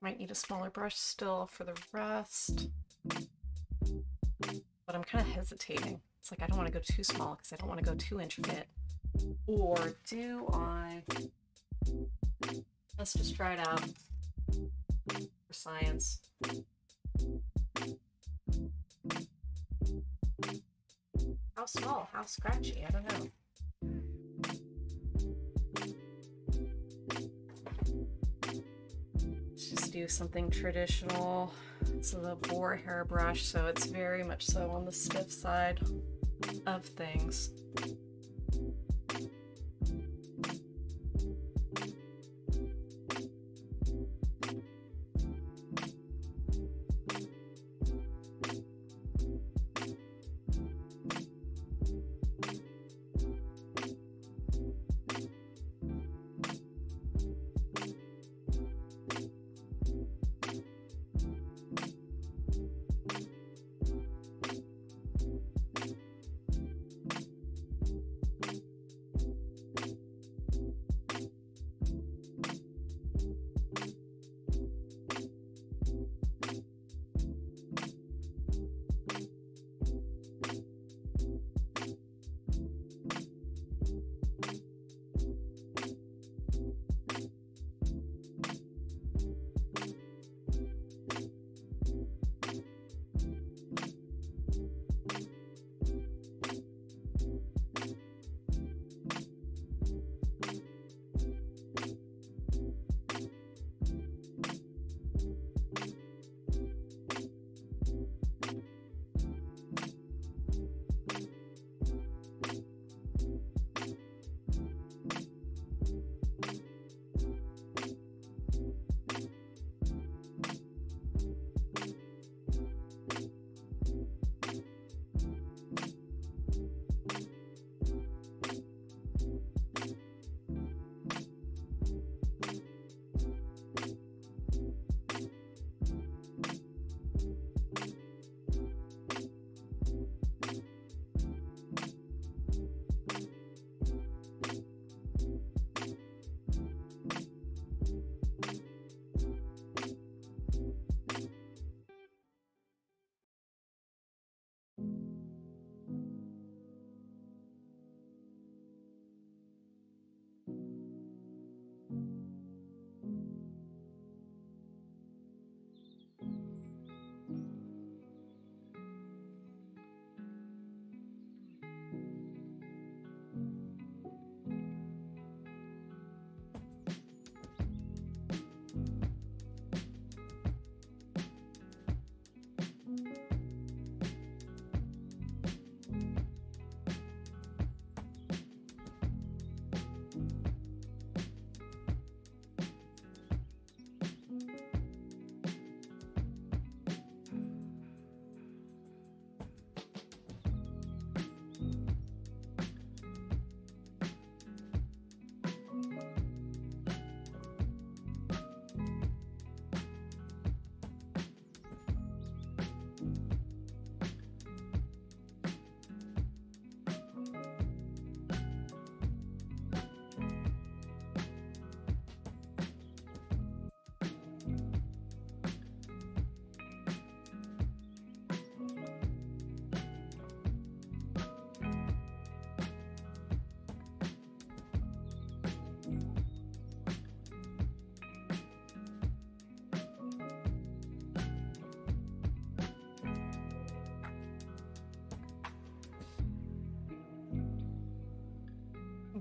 A: Might need a smaller brush still for the rest. But I'm kind of hesitating. It's like I don't want to go too small because I don't want to go too intricate. Or do I? Let's just try it out for science. How small? How scratchy? I don't know. Let's just do something traditional. It's a boar hairbrush, so it's very much so on the stiff side of things.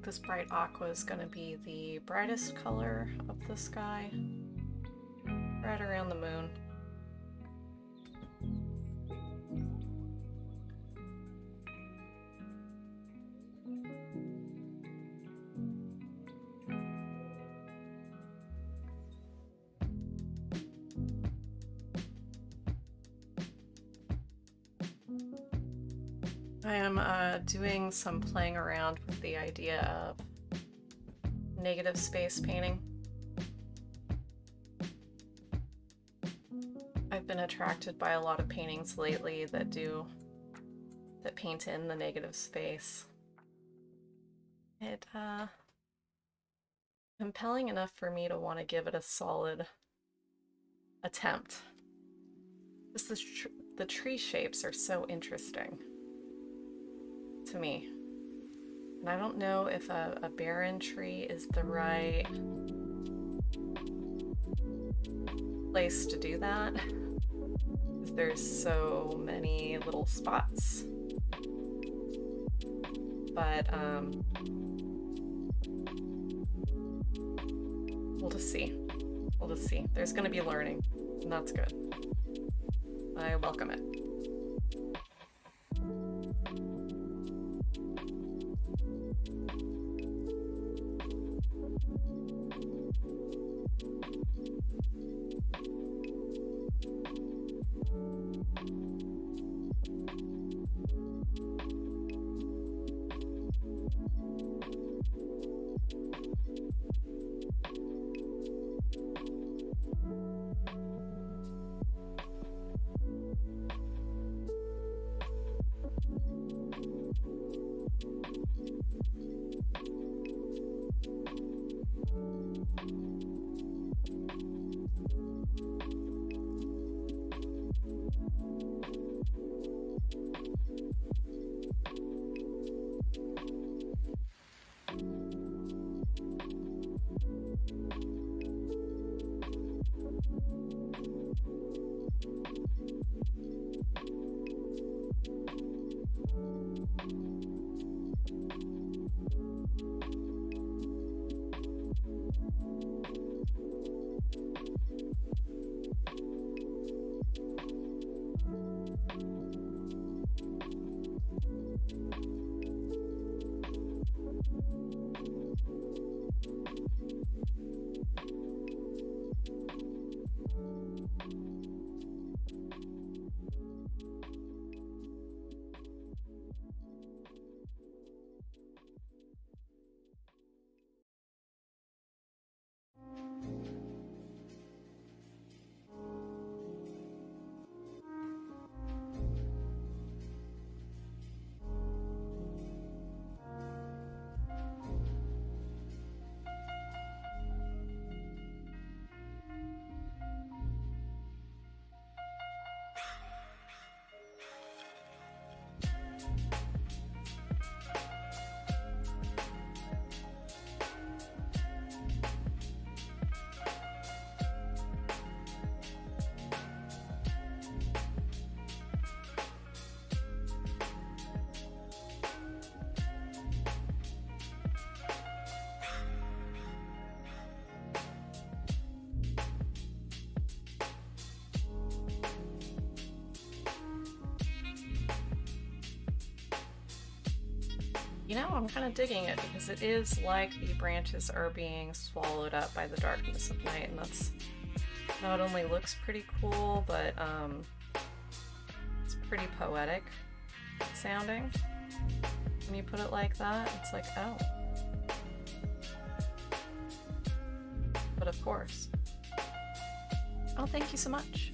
A: This bright aqua is going to be the brightest color of the sky, right around the moon. I am doing some playing around with the idea of negative space painting. I've been attracted by a lot of paintings lately that paint in the negative space. It compelling enough for me to want to give it a solid attempt. Just the tree shapes are so interesting to me. And I don't know if a barren tree is the right place to do that, because there's so many little spots. But we'll just see. We'll just see. There's going to be learning, and that's good. I welcome it. You know, I'm kind of digging it because it is like the branches are being swallowed up by the darkness of night, and that's not only looks pretty cool, but it's pretty poetic sounding when you put it like that. It's like, oh. But of course. Oh, thank you so much.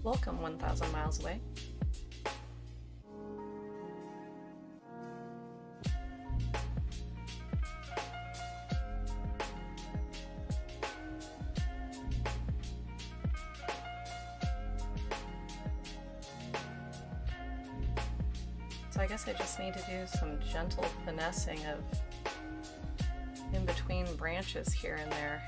A: Welcome 1,000 miles away. So I guess I just need to do some gentle finessing of in between branches here and there.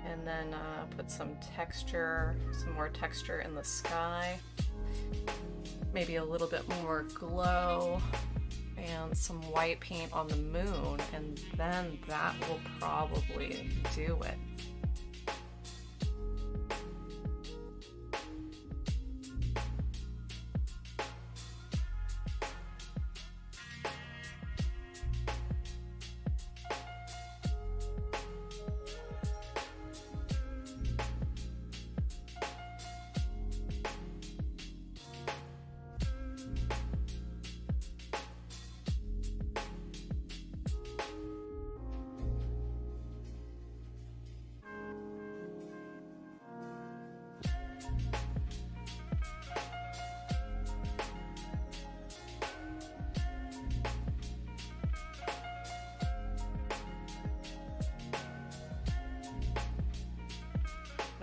A: And then put some texture, some more texture in the sky, maybe a little bit more glow, and some white paint on the moon, and then that will probably do it.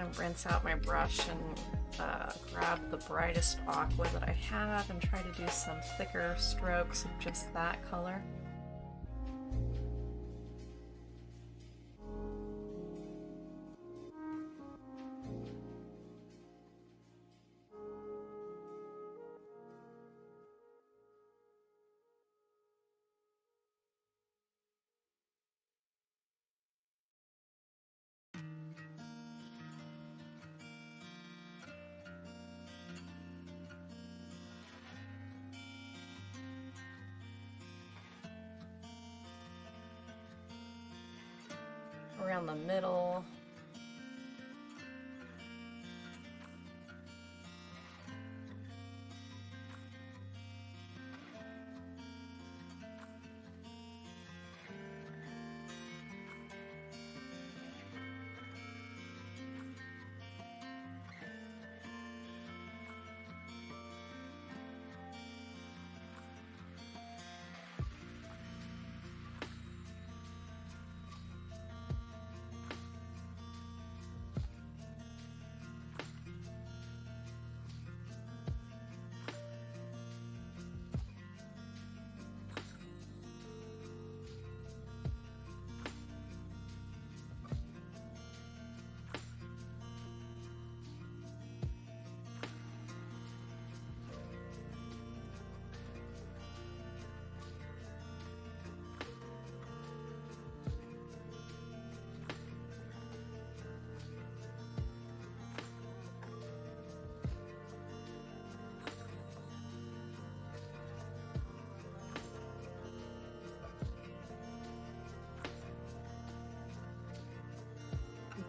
A: gonna rinse out my brush and grab the brightest aqua that I have and try to do some thicker strokes of just that color. Around the middle.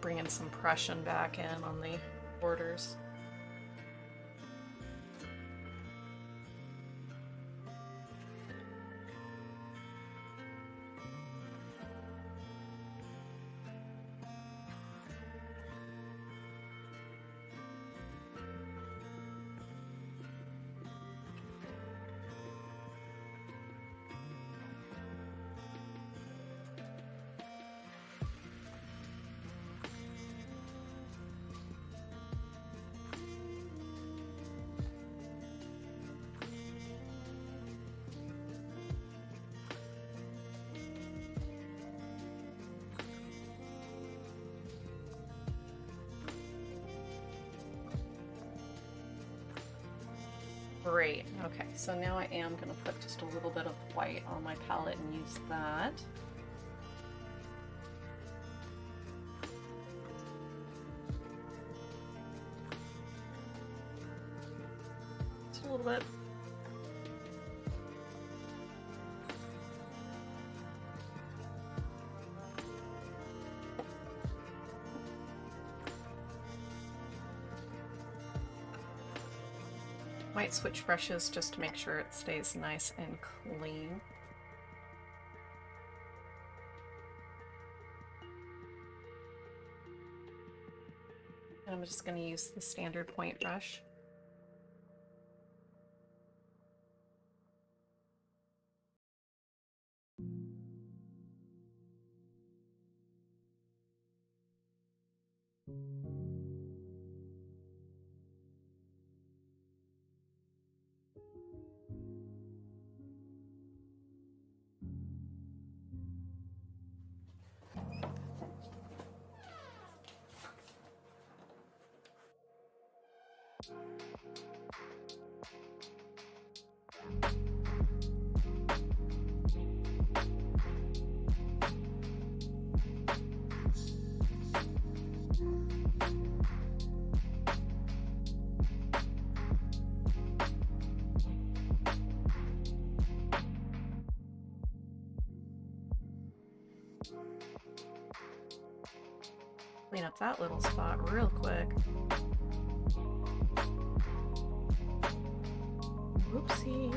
A: Bringing some pressure back in on the borders. Great. Okay, so now I am going to put just a little bit of white on my palette and use that. Just a little bit. Might switch brushes just to make sure it stays nice and clean. And I'm just going to use the standard point brush. Clean up that little spot real quick. Whoopsie.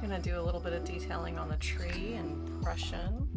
A: I'm gonna do a little bit of detailing on the tree and Prussian.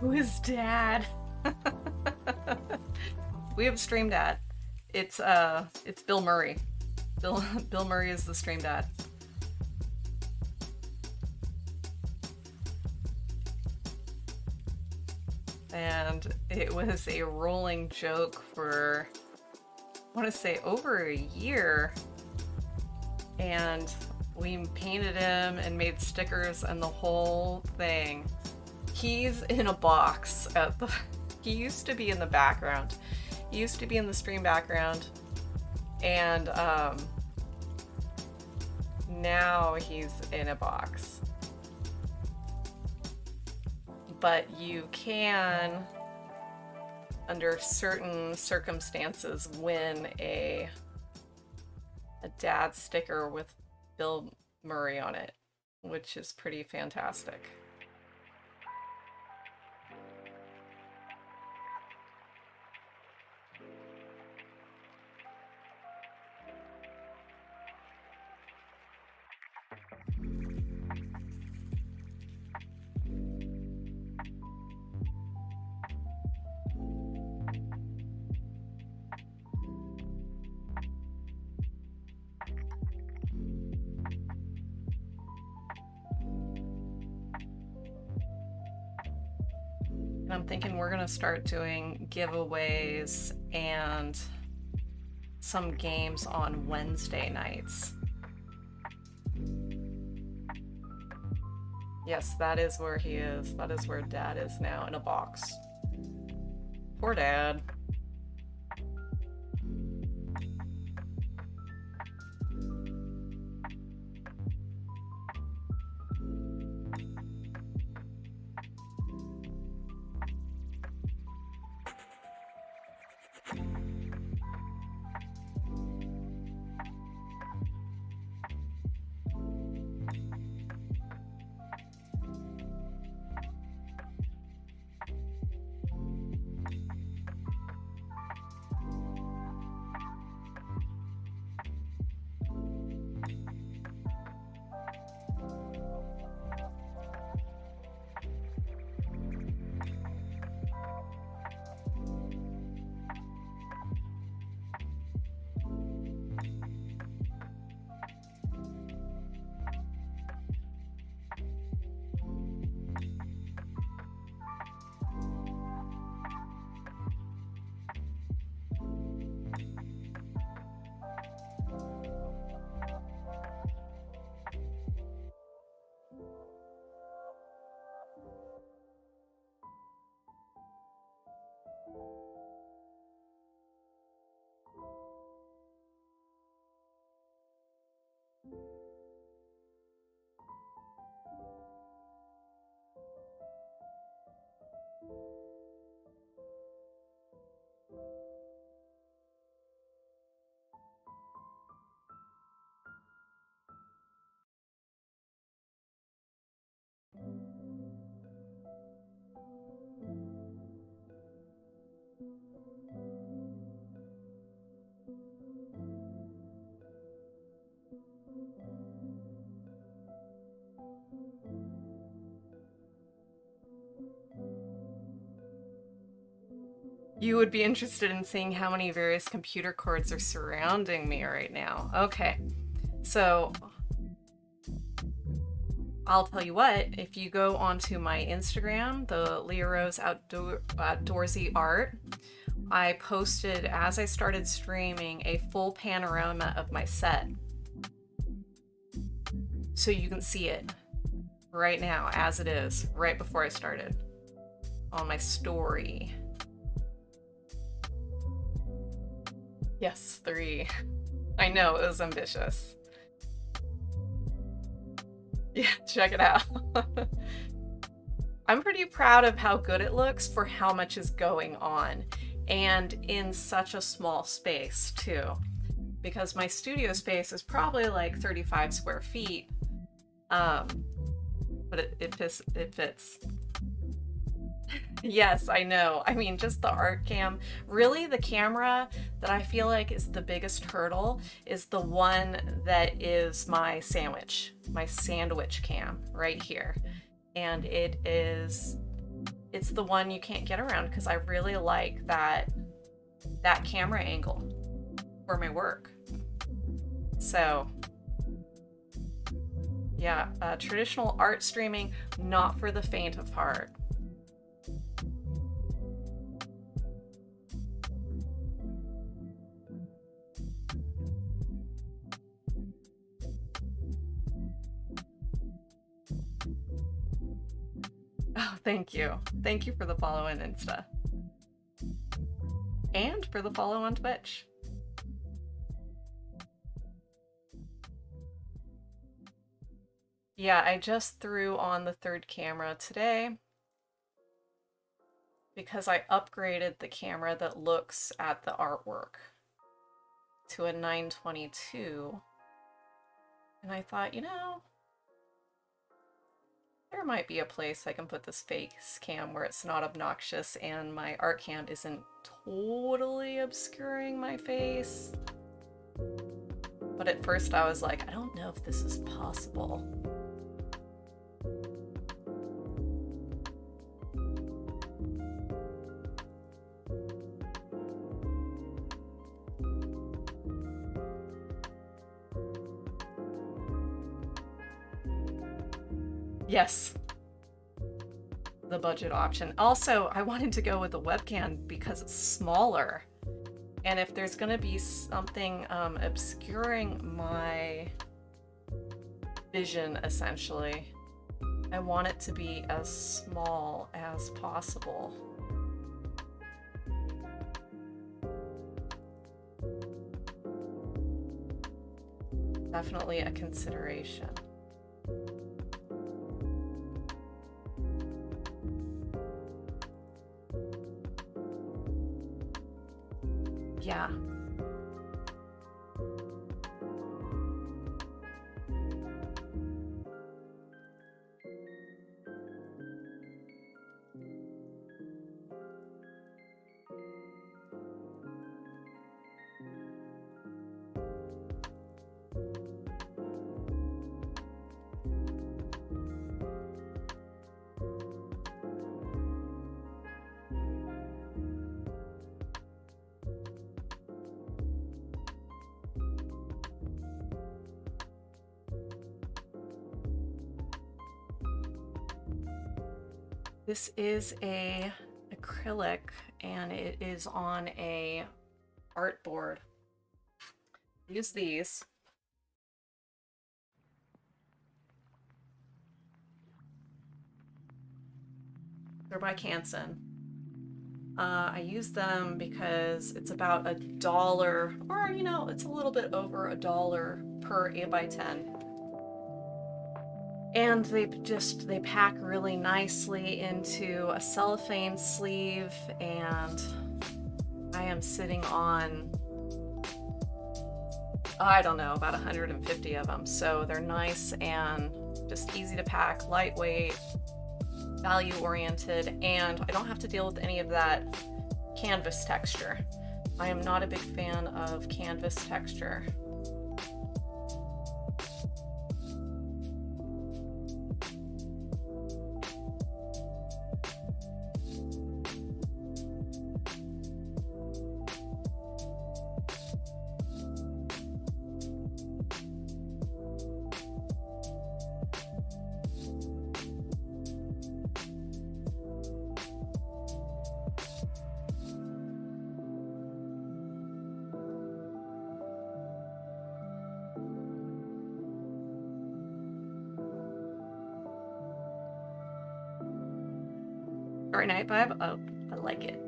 A: Who is Dad? We have a stream dad. It's Bill Murray. Bill Murray is the stream dad. And it was a rolling joke for, I want to say, over a year. And we painted him and made stickers and the whole thing. He's in a box at the, he used to be in the background. He used to be in the stream background. And now he's in a box. but you can, under certain circumstances, win a dad sticker with Bill Murray on it, which is pretty fantastic. And I'm thinking we're gonna start doing giveaways and some games on Wednesday nights. Yes, that is where he is. That is where Dad is now, in a box. Poor Dad. You would be interested in seeing how many various computer cords are surrounding me right now. Okay, so I'll tell you what, if you go onto my Instagram, the Leah Rose Outdoorsy Art, I posted, as I started streaming, a full panorama of my set. So you can see it right now as it is, right before I started, on my story. Yes, 3. I know, it was ambitious. Yeah, check it out. I'm pretty proud of how good it looks for how much is going on, and in such a small space too, because my studio space is probably like 35 square feet, but it fits. Yes, I know. I mean, just the art cam. Really, the camera that I feel like is the biggest hurdle is the one that is my sandwich cam right here. And it's the one you can't get around because I really like that camera angle for my work. So yeah, traditional art streaming, not for the faint of heart. Oh, thank you. Thank you for the follow on Insta. And for the follow on Twitch. Yeah, I just threw on the third camera today. because I upgraded the camera that looks at the artwork to a 922. And I thought, you know, there might be a place I can put this face cam where it's not obnoxious and my art cam isn't totally obscuring my face. But at first I was like, I don't know if this is possible. Yes, the budget option. Also, I wanted to go with the webcam because it's smaller. And if there's going to be something obscuring my vision, essentially, I want it to be as small as possible. Definitely a consideration. Yeah. This is a acrylic and it is on a art board. Use these. They're by Canson. I use them because it's about $1, or you know, it's a little bit over $1 per 8x10. And they pack really nicely into a cellophane sleeve, and I am sitting on, I don't know, about 150 of them. So they're nice and just easy to pack, lightweight, value oriented, and I don't have to deal with any of that canvas texture. I am not a big fan of canvas texture. Very night vibe. Oh, I like it.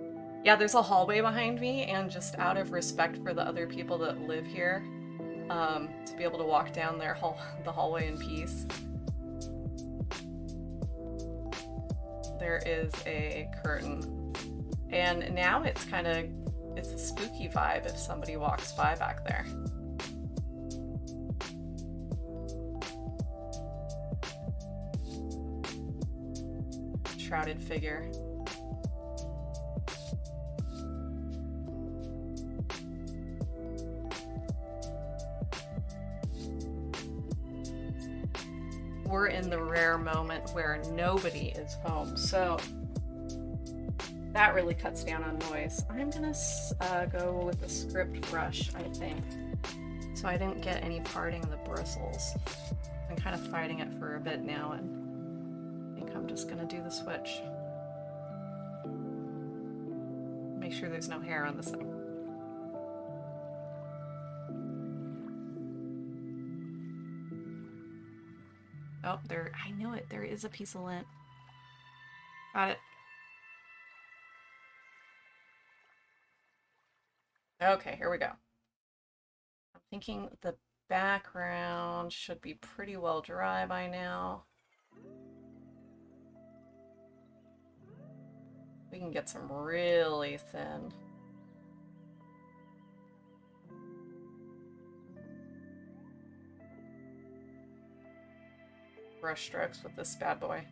A: Yeah, there's a hallway behind me, and just out of respect for the other people that live here, to be able to walk down the hallway in peace, there is a curtain. And now it's a spooky vibe if somebody walks by back there. Shrouded figure. We're in the rare moment where nobody is home, so that really cuts down on noise. I'm gonna go with the script brush, I think, so I didn't get any parting of the bristles. I'm kind of fighting it for a bit now, and I think I'm just gonna do the switch. Make sure there's no hair on this thing. Oh, there, I knew it. There is a piece of lint. Got it. Okay, here we go. I'm thinking the background should be pretty well dry by now. We can get some really thin brush strokes with this bad boy.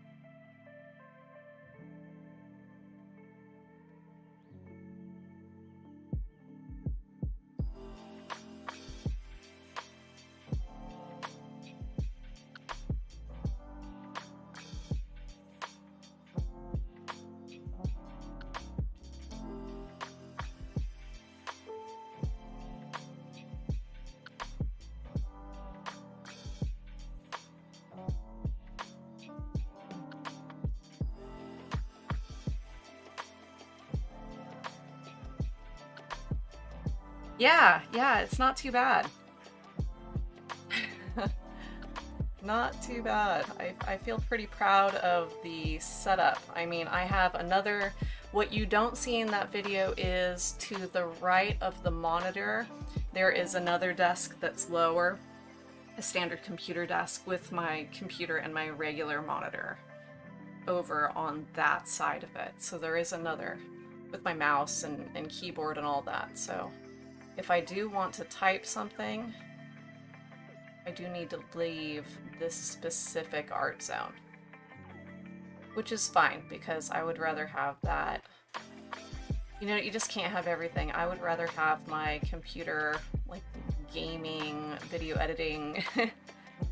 A: Yeah, it's not too bad. Not too bad. I feel pretty proud of the setup. I mean, I have another, what you don't see in that video is to the right of the monitor, there is another desk that's lower, a standard computer desk with my computer and my regular monitor over on that side of it. So there is another with my mouse and keyboard and all that. So if I do want to type something, I do need to leave this specific art zone, which is fine because I would rather have that. You know, you just can't have everything. I would rather have my computer, like gaming, video editing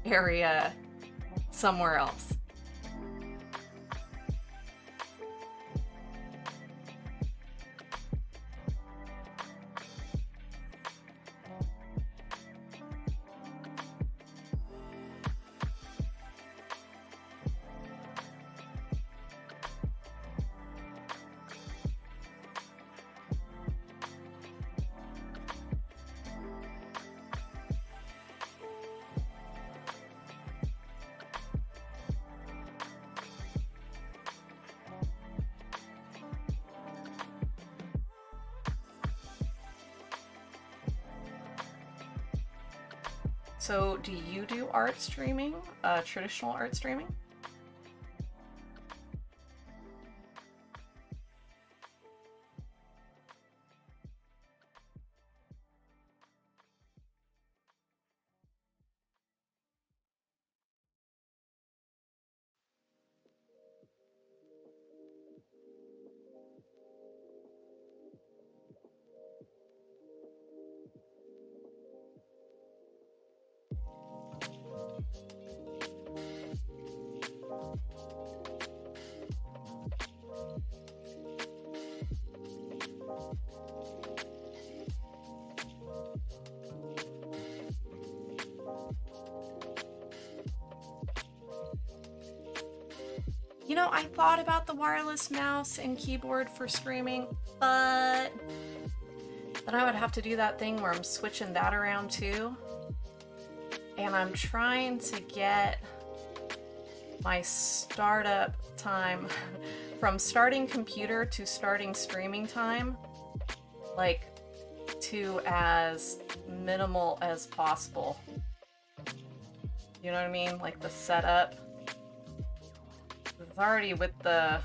A: area somewhere else. So do you do art streaming, traditional art streaming? You know, I thought about the wireless mouse and keyboard for streaming, but then I would have to do that thing where I'm switching that around too. And I'm trying to get my startup time from starting computer to starting streaming time, like, to as minimal as possible. You know what I mean? Like the setup. It's already with the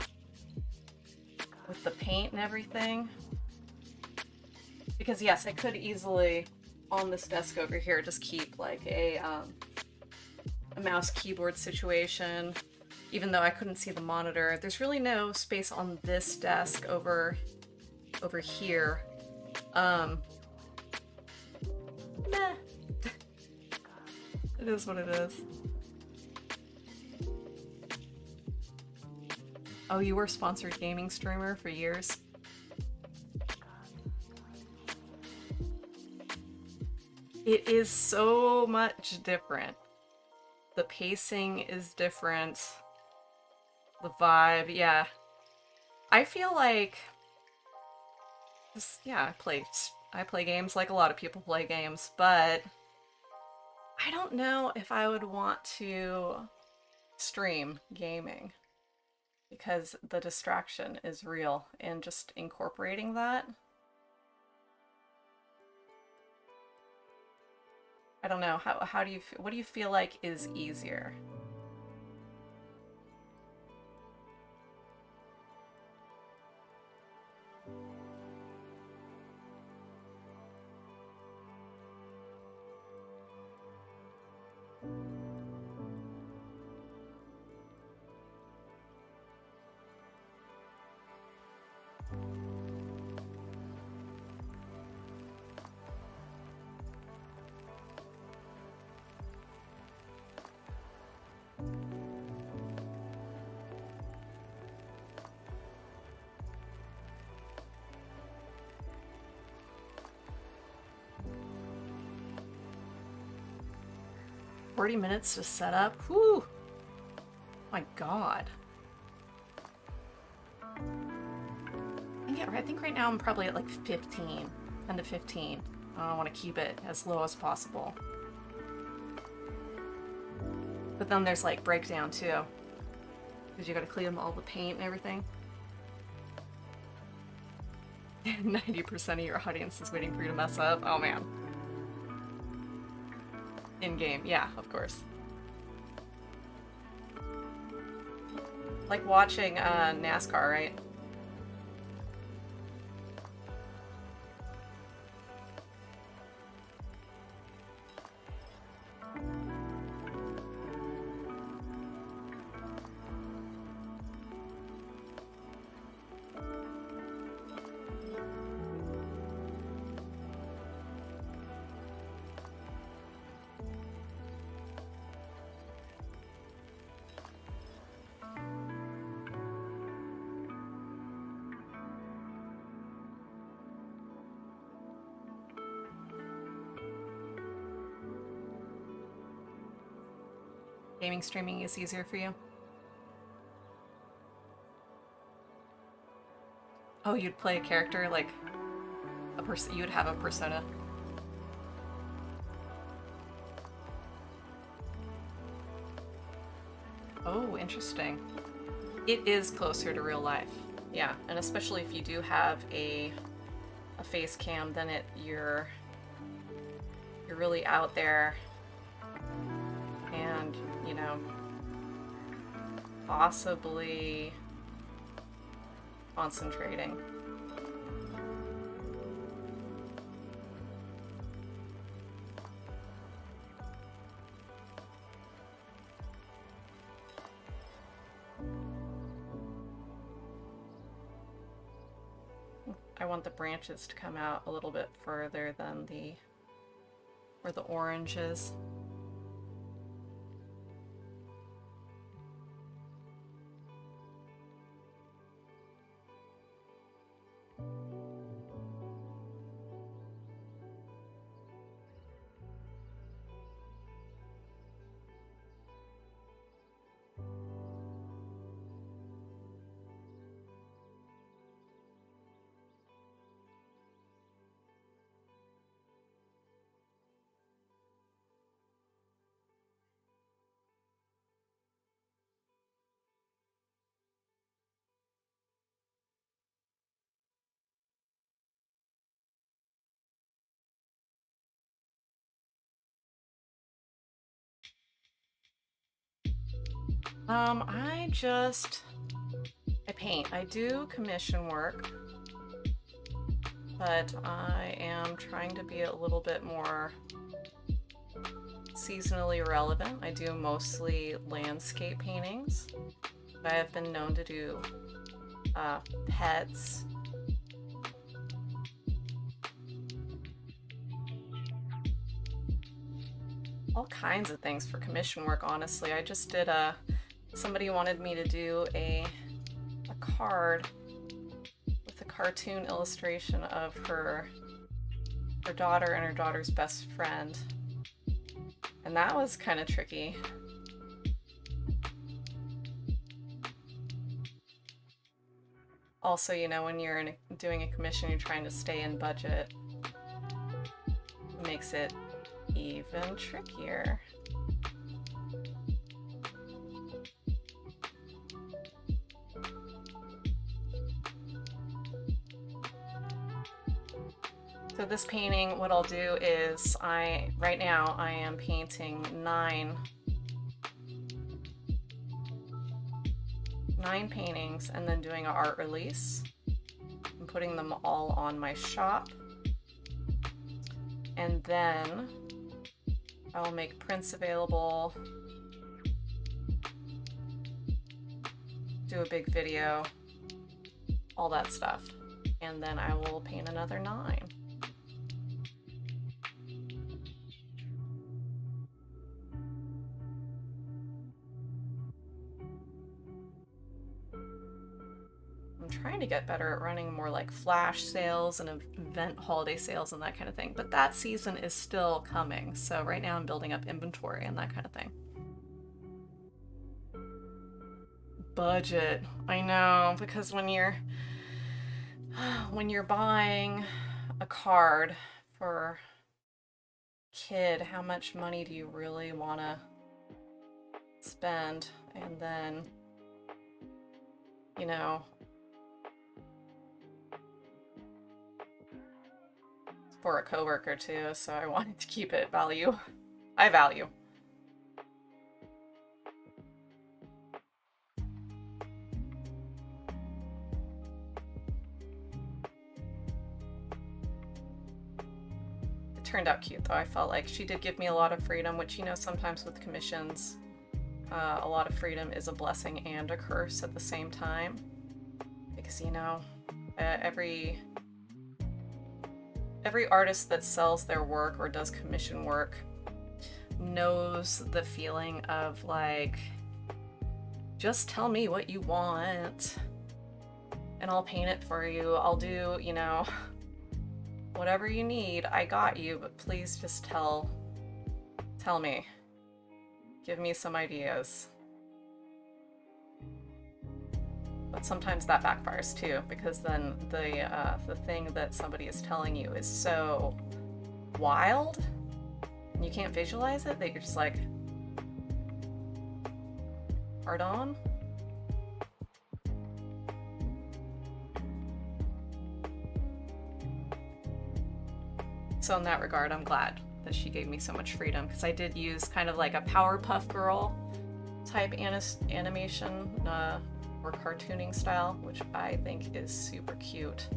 A: paint and everything. Because yes, I could easily on this desk over here just keep like a mouse keyboard situation, even though I couldn't see the monitor. There's really no space on this desk over here. Meh. It is what it is. Oh, you were a sponsored gaming streamer for years? It is so much different. The pacing is different. The vibe, yeah. I feel like, just, yeah, I play games like a lot of people play games, but I don't know if I would want to stream gaming, because the distraction is real, and just incorporating that. I don't know, how do you, what do you feel like is easier? 40 minutes to set up? Whew! My god. I think right now I'm probably at like 15. 10 to 15. I want to keep it as low as possible. But then there's like breakdown too. Because you gotta clean all the paint and everything. 90% of your audience is waiting for you to mess up. Oh man. In-game, yeah, of course. Like watching NASCAR, right? Gaming streaming is easier for you? Oh, you'd play a character like a person. You would have a persona. Oh, interesting. It is closer to real life. Yeah, and especially if you do have a face cam, then you're really out there and, you know, possibly concentrating. I want the branches to come out a little bit further than where the orange is. I paint. I do commission work, but I am trying to be a little bit more seasonally relevant. I do mostly landscape paintings. I have been known to do pets. All kinds of things for commission work, honestly. I just did somebody wanted me to do a card with a cartoon illustration of her daughter and her daughter's best friend. And that was kind of tricky. Also, you know, when you're doing a commission, you're trying to stay in budget. It makes it even trickier. So this painting, what I'll do is right now I am painting nine paintings and then doing an art release. I'm putting them all on my shop. And then I'll make prints available, do a big video, all that stuff. And then I will paint another 9. I'm trying to get better at running more like flash sales and event holiday sales and that kind of thing. But that season is still coming. So right now I'm building up inventory and that kind of thing. Budget. I know, because when you're buying a card for kid, how much money do you really want to spend? And then, you know, for a coworker too, so I wanted to keep it value. I value. Turned out cute though. I felt like she did give me a lot of freedom, which, you know, sometimes with commissions, a lot of freedom is a blessing and a curse at the same time, because, you know, every artist that sells their work or does commission work knows the feeling of like, just tell me what you want and I'll paint it for you. I'll do, you know, whatever you need, I got you, but please just tell me. Give me some ideas. But sometimes that backfires too, because then the thing that somebody is telling you is so wild and you can't visualize it that you're just like, pardon? So in that regard, I'm glad that she gave me so much freedom, because I did use kind of like a Powerpuff Girl type animation or cartooning style, which I think is super cute.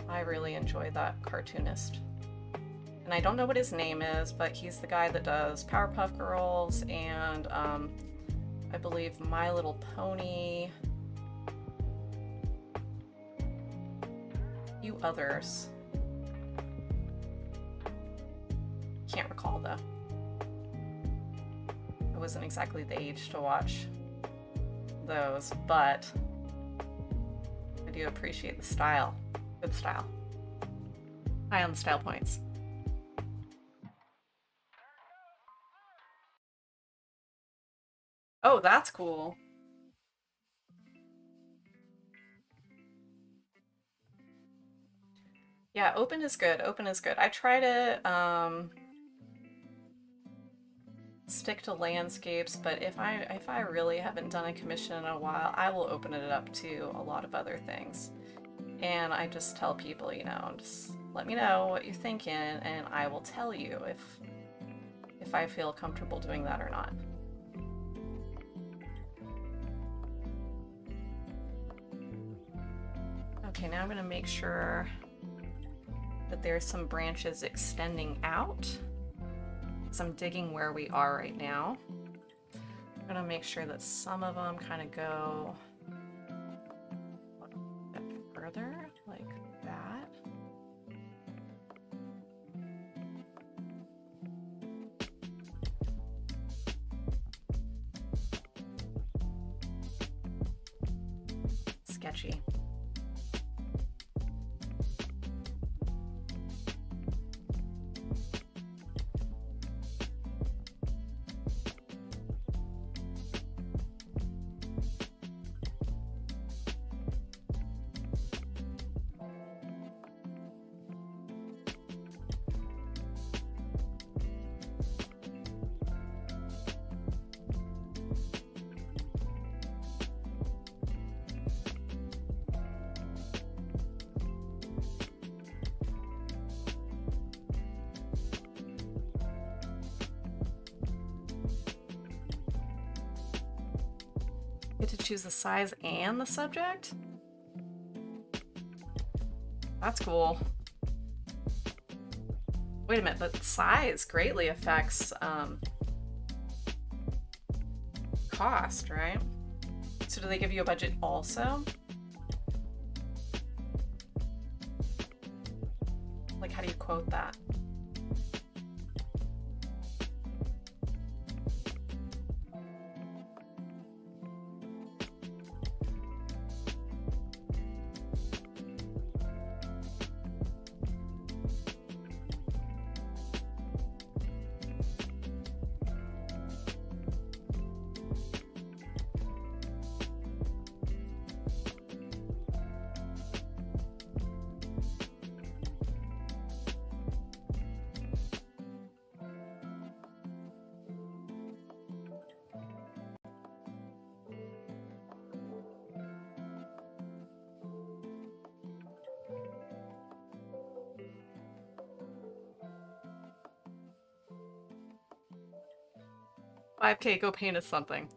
A: I really enjoy that cartoonist. And I don't know what his name is, but he's the guy that does Powerpuff Girls and I believe My Little Pony, a few others. Can't recall though. I wasn't exactly the age to watch those, but I do appreciate the style. Good style. High on the style points. Oh, that's cool. Yeah, open is good. Open is good. I try to stick to landscapes, but if I really haven't done a commission in a while, I will open it up to a lot of other things. And I just tell people, you know, just let me know what you're thinking, and I will tell you if I feel comfortable doing that or not. Okay, now I'm going to make sure that there's some branches extending out. So I'm digging where we are right now. I'm going to make sure that some of them kind of go a bit further, like that. Sketchy. Get to choose the size and the subject? That's cool. Wait a minute, but size greatly affects cost, right? So do they give you a budget also? Like, how do you quote that? 5K, go paint us something.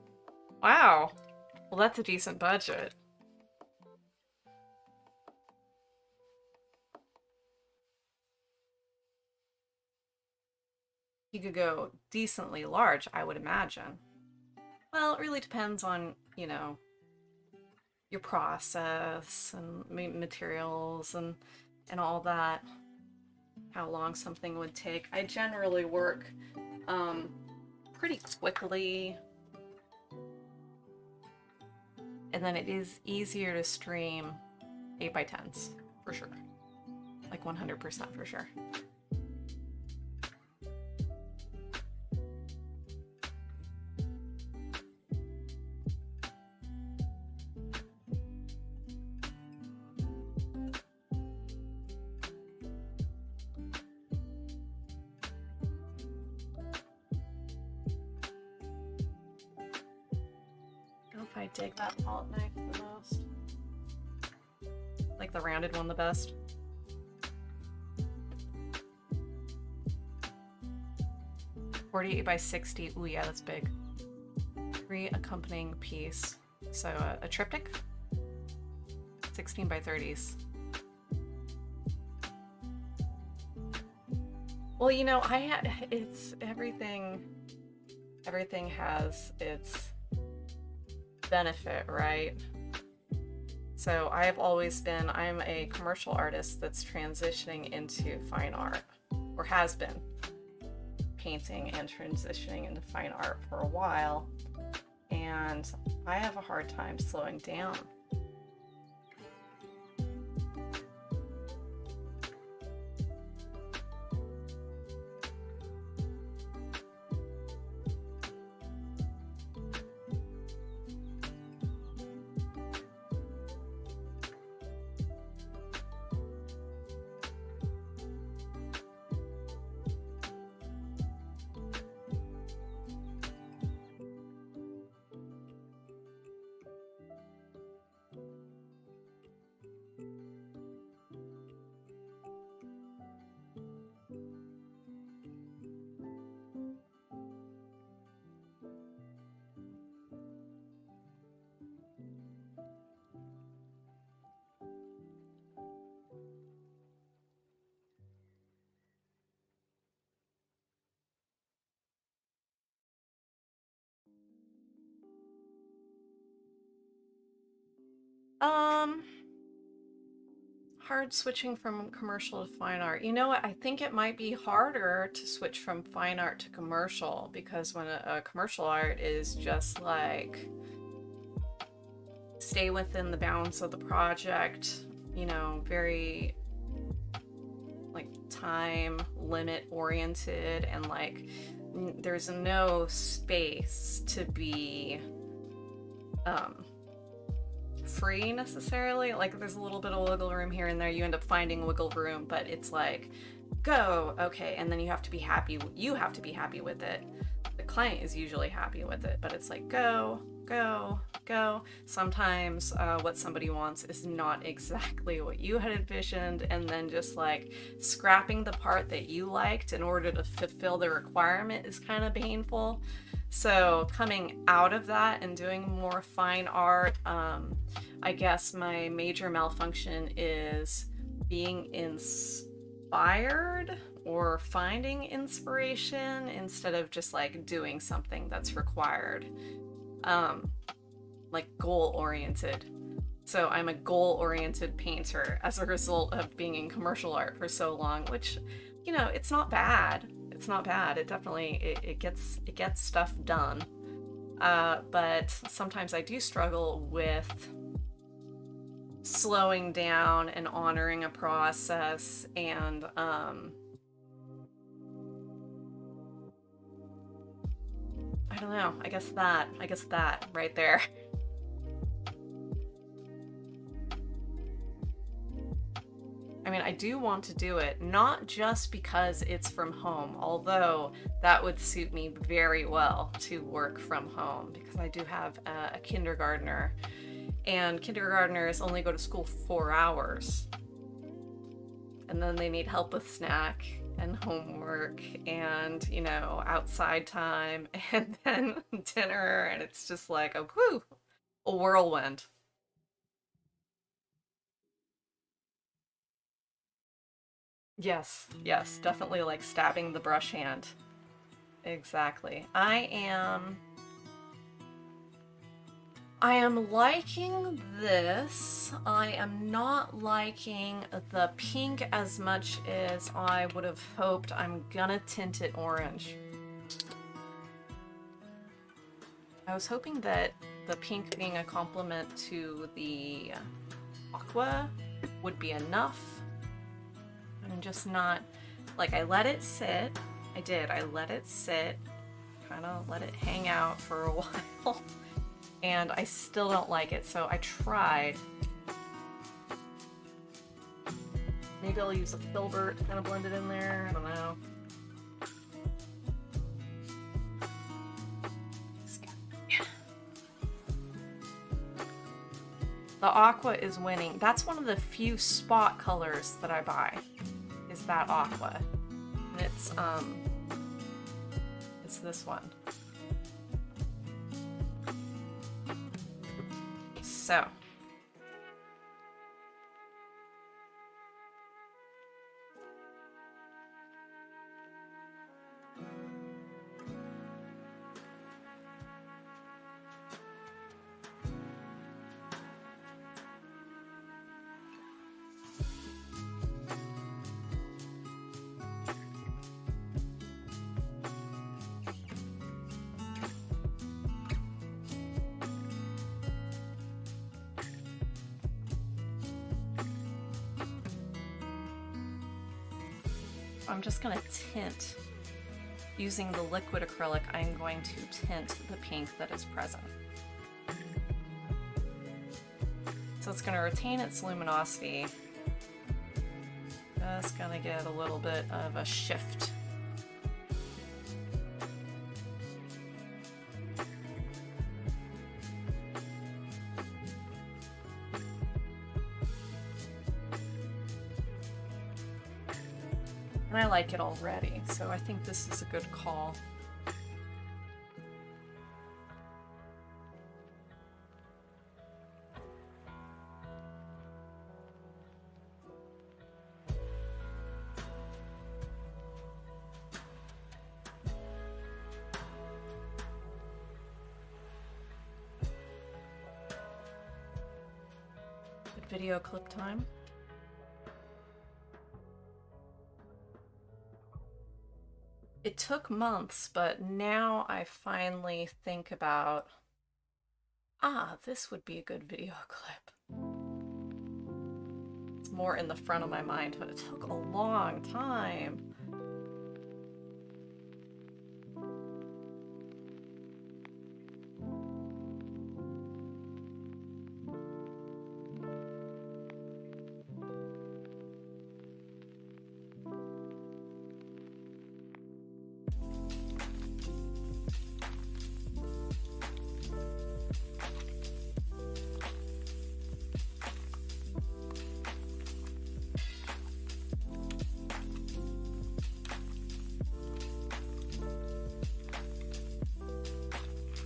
A: Wow. Well, that's a decent budget. You could go decently large, I would imagine. Well, it really depends on, you know, your process and materials and all that, how long something would take. I generally work pretty quickly, and then it is easier to stream 8x10s for sure, like 100% for sure. I dig that palette knife the most. Like the rounded one the best. .48x60. Ooh, yeah, that's big. 3 accompanying piece. So a triptych. 16x30s. Well, you know, it's everything has its benefit, right? So I'm a commercial artist that's transitioning into fine art, or has been painting and transitioning into fine art for a while, and I have a hard time slowing down. Hard switching from commercial to fine art. You know what? I think it might be harder to switch from fine art to commercial, because when a commercial art is just like stay within the bounds of the project, you know, very like time limit oriented, and like there's no space to be free necessarily. Like there's a little bit of wiggle room here and there. You end up finding wiggle room, but it's like, go, okay, and then you have to be happy with it. The client is usually happy with it, but it's like go. Sometimes what somebody wants is not exactly what you had envisioned, and then just like scrapping the part that you liked in order to fulfill the requirement is kind of painful. So coming out of that and doing more fine art, I guess my major malfunction is being inspired or finding inspiration instead of just like doing something that's required. Like goal-oriented. So I'm a goal-oriented painter as a result of being in commercial art for so long, which, you know, it's not bad. It's not bad. It definitely, it gets stuff done. But sometimes I do struggle with slowing down and honoring a process, and I don't know, I guess that right there. I mean, I do want to do it, not just because it's from home, although that would suit me very well to work from home, because I do have a kindergartner, and kindergartners only go to school 4 hours. And then they need help with snack and homework and, you know, outside time and then dinner, and it's just like a whew, a whirlwind. Yes, yes, definitely like stabbing the brush hand. Exactly. I am liking this. I am not liking the pink as much as I would have hoped. I'm gonna tint it orange. I was hoping that the pink being a complement to the aqua would be enough. I'm just not, like, I let it sit. I did. I let it sit, kind of let it hang out for a while. And I still don't like it, so I tried. Maybe I'll use a filbert to kind of blend it in there. I don't know. The aqua is winning. That's one of the few spot colors that I buy, is that aqua. And it's this one. So. I'm just going to tint, using the liquid acrylic, I'm going to tint the pink that is present. So it's going to retain its luminosity. Just going to get a little bit of a shift. And I like it already, so I think this is a good call. Good video clip time. It took months, but now I finally think about, this would be a good video clip. It's more in the front of my mind, but it took a long time.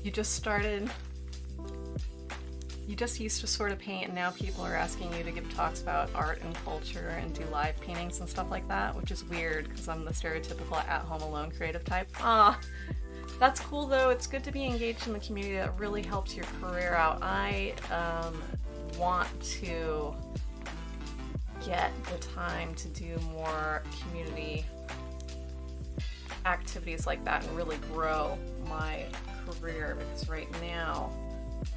A: You just started, you just used to sort of paint, and now people are asking you to give talks about art and culture and do live paintings and stuff like that, which is weird because I'm the stereotypical at-home alone creative type. That's cool though. It's good to be engaged in the community. That really helps your career out. I want to get the time to do more community activities like that and really grow my career, because right now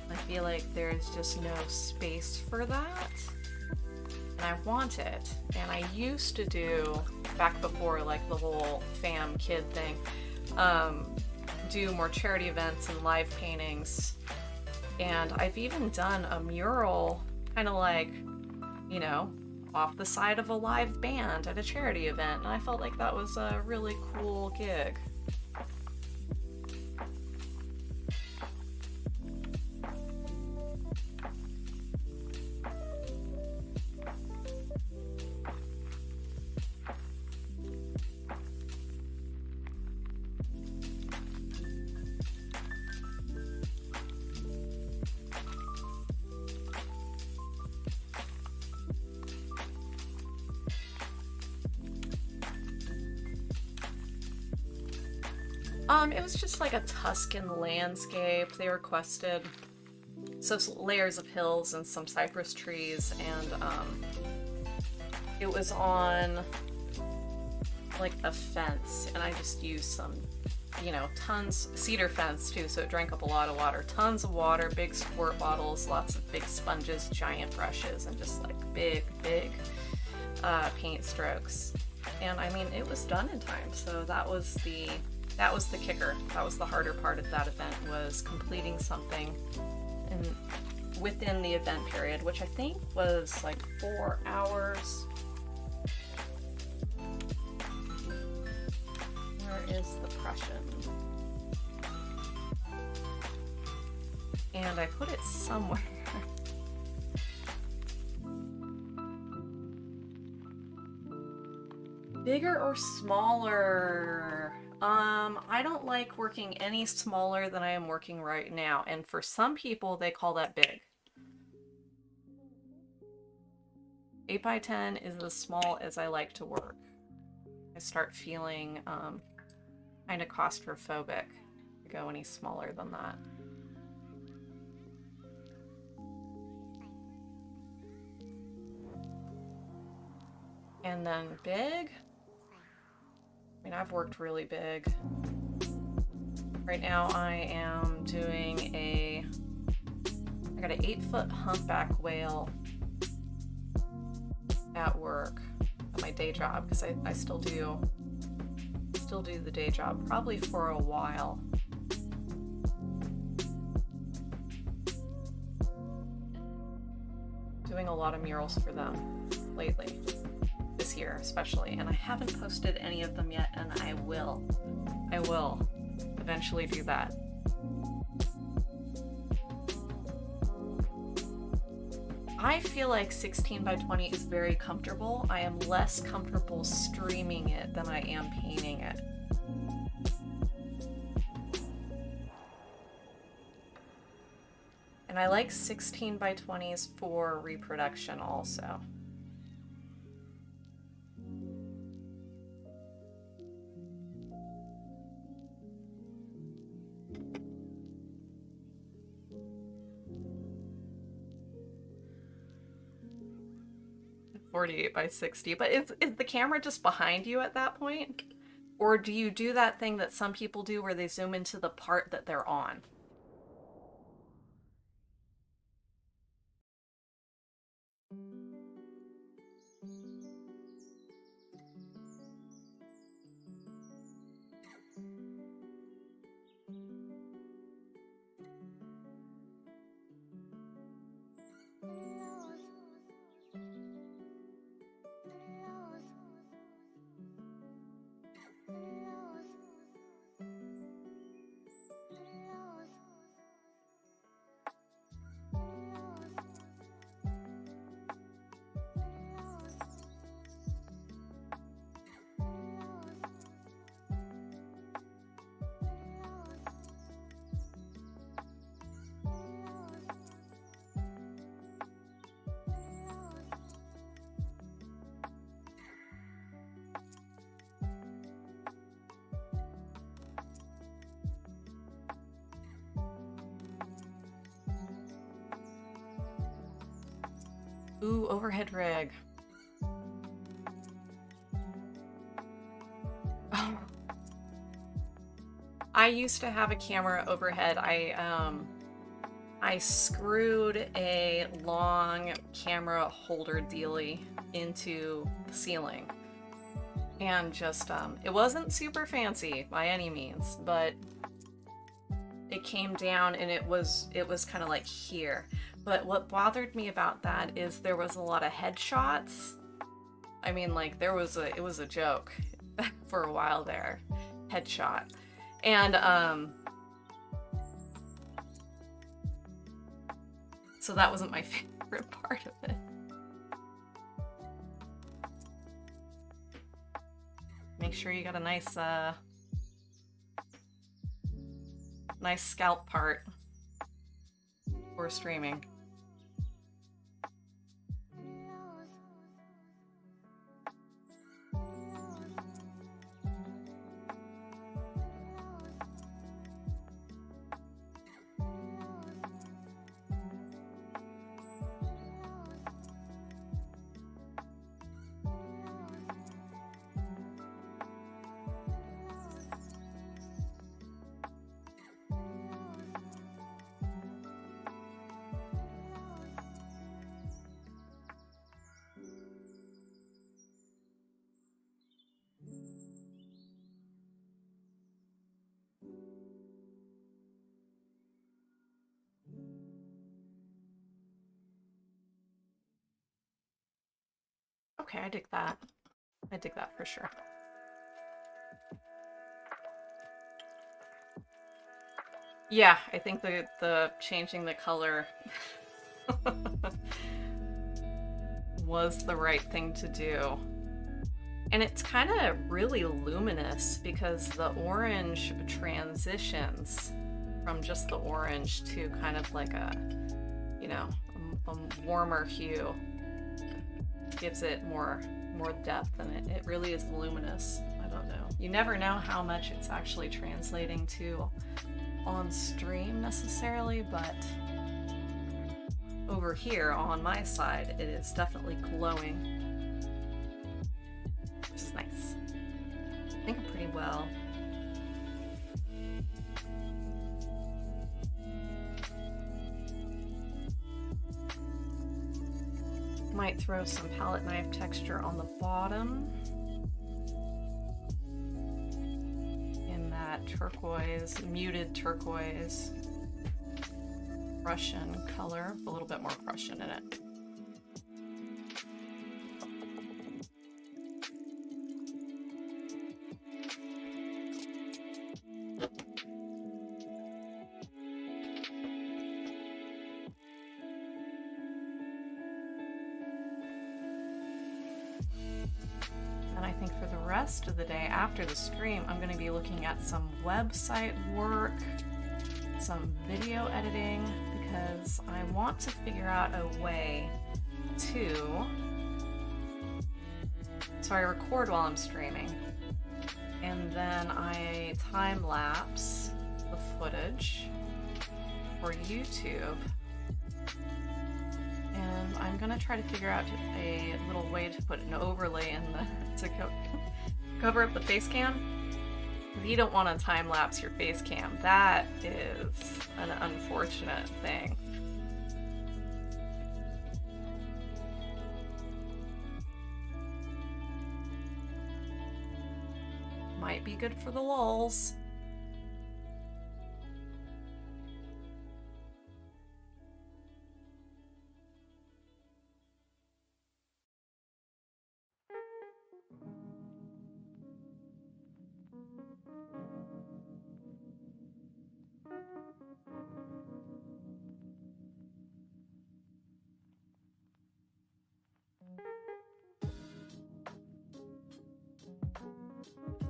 A: I feel like there's just no space for that, and I want it. And I used to do, back before like the whole fam kid thing, do more charity events and live paintings, and I've even done a mural kind of like, you know, off the side of a live band at a charity event, and I felt like that was a really cool gig. It was just like a Tuscan landscape they requested. So layers of hills and some cypress trees, and it was on like a fence, and I just used some, you know, tons, cedar fence too, so it drank up a lot of water. Tons of water, big squirt bottles, lots of big sponges, giant brushes, and just like big paint strokes. And I mean, it was done in time, so that was the kicker. That was the harder part of that event, was completing something within the event period, which I think was like 4 hours. Where is the Prussian? And I put it somewhere. Bigger or smaller? I don't like working any smaller than I am working right now, and for some people they call that big. 8 by 10 is as small as I like to work. I start feeling kind of claustrophobic to go any smaller than that. And then big. I mean, I've worked really big. Right now I am doing I got an 8-foot humpback whale at work at my day job, because I still do the day job, probably for a while. Doing a lot of murals for them lately. This year especially, and I haven't posted any of them yet, and I will eventually do that. I feel like 16 by 20 is very comfortable. I am less comfortable streaming it than I am painting it. And I like 16 by 20s for reproduction also. .48 by 60, but is the camera just behind you at that point? Or do you do that thing that some people do where they zoom into the part that they're on? Ooh, overhead rig. Oh. I used to have a camera overhead. I screwed a long camera holder dealie into the ceiling. And just, it wasn't super fancy by any means, but it came down and it was kind of like here. But what bothered me about that is there was a lot of headshots. I mean, like, it was a joke for a while there. Headshot. And, so that wasn't my favorite part of it. Make sure you got a nice, nice scalp part for streaming. Okay, I dig that. I dig that for sure. Yeah, I think the changing the color was the right thing to do. And it's kind of really luminous because the orange transitions from just the orange to kind of like a, you know, a warmer hue. Gives it more depth, and it really is luminous. I don't know. You never know how much it's actually translating to on stream necessarily, but over here on my side, it is definitely glowing, which is nice. I think pretty well. Might throw some palette knife texture on the bottom in that turquoise, muted turquoise Prussian color, a little bit more Prussian in it. For the rest of the day after the stream, I'm going to be looking at some website work, some video editing, because I want to figure out a way to... So I record while I'm streaming, and then I time-lapse the footage for YouTube. And I'm gonna try to figure out a little way to put an overlay in to cover up the face cam. You don't want to time lapse your face cam. That is an unfortunate thing. Might be good for the lulz.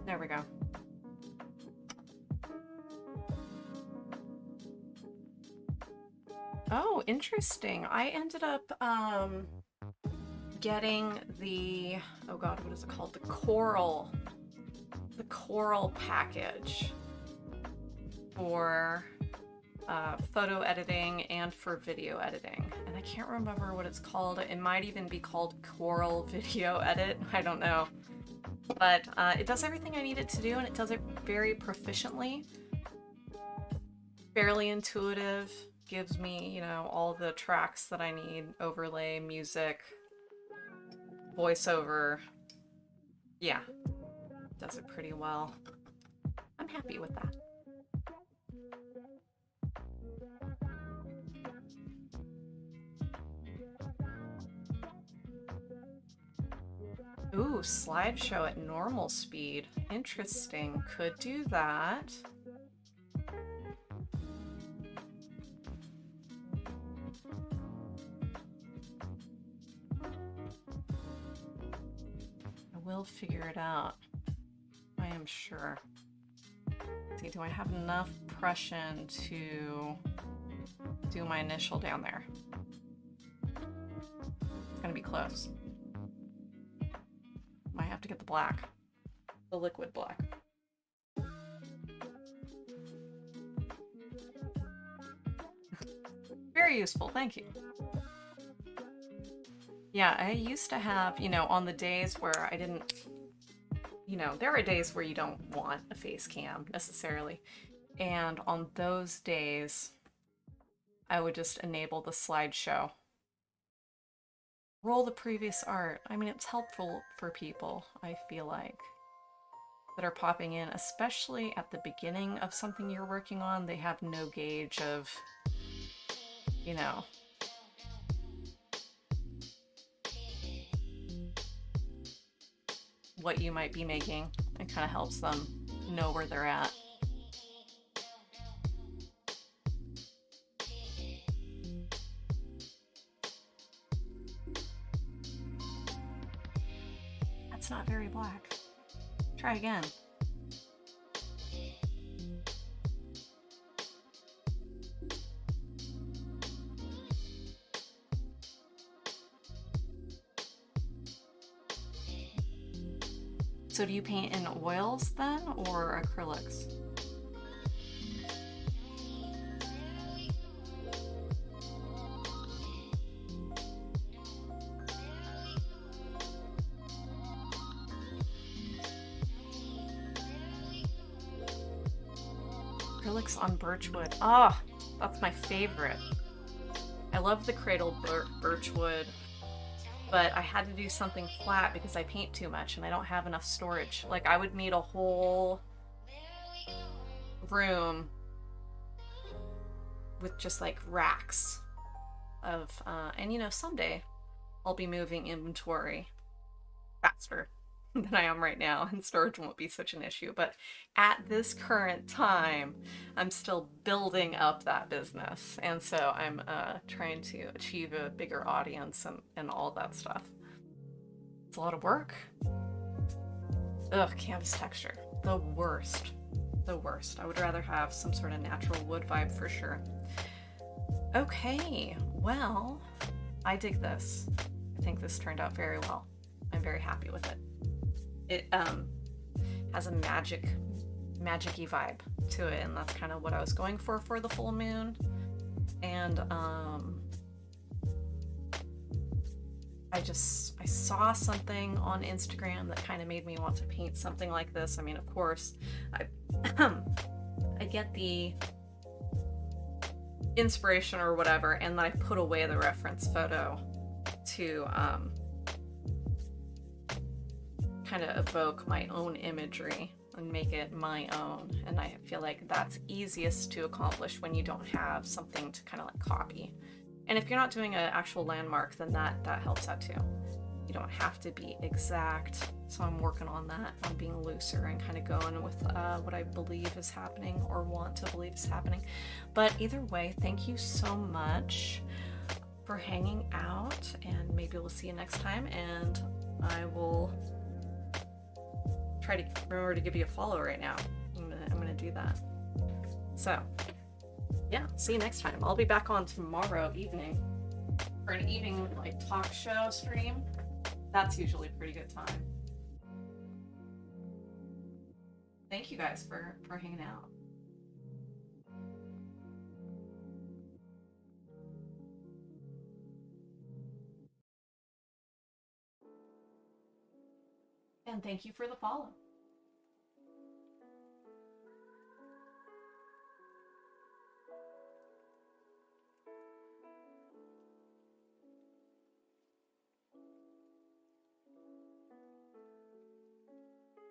A: There we go. Oh, interesting. I ended up getting the, oh god, what is it called? The Coral package for photo editing and for video editing. And I can't remember what it's called. It might even be called Coral Video Edit. I don't know. But it does everything I need it to do, and it does it very proficiently. Fairly intuitive. Gives me, you know, all the tracks that I need. Overlay, music, voiceover. Yeah. Does it pretty well. I'm happy with that. Ooh, slideshow at normal speed. Interesting. Could do that. I will figure it out. I am sure. Let's see, do I have enough Prussian to do my initial down there? It's gonna be close. Might have to get the black. The liquid black. Very useful, thank you. Yeah, I used to have, you know, on the days where I didn't, you know, there are days where you don't want a face cam necessarily. And on those days, I would just enable the slideshow. Roll the previous art. I mean, it's helpful for people, I feel like, that are popping in, especially at the beginning of something you're working on. They have no gauge of, you know, what you might be making. It kind of helps them know where they're at. That's not very black. Try again. So do you paint in oils then, or acrylics? Acrylics on birchwood. Ah, oh, that's my favorite. I love the cradled birchwood, but I had to do something flat because I paint too much and I don't have enough storage. Like, I would need a whole room with just like racks of, and you know, someday I'll be moving inventory faster than I am right now, and storage won't be such an issue. But at this current time, I'm still building up that business, and so I'm trying to achieve a bigger audience and all that stuff. It's a lot of work. Ugh, canvas texture, the worst. The worst. I would rather have some sort of natural wood vibe for sure. Okay, well, I dig this. I think this turned out very well. I'm very happy with it. It has a magic-y vibe to it, and that's kind of what I was going for the full moon. And I saw something on Instagram that kind of made me want to paint something like this. I mean, of course, I get the inspiration or whatever, and then I put away the reference photo to kind of evoke my own imagery and make it my own. And I feel like that's easiest to accomplish when you don't have something to kind of like copy. And if you're not doing an actual landmark, then that helps out too. You don't have to be exact. So I'm working on that, on being looser and kind of going with what I believe is happening or want to believe is happening. But either way, thank you so much for hanging out, and maybe we'll see you next time, and I will try to remember to give you a follow right now. I'm gonna do that. So yeah, see you next time. I'll be back on tomorrow evening for an evening like talk show stream. That's usually a pretty good time. Thank you guys for hanging out. And thank you for the follow.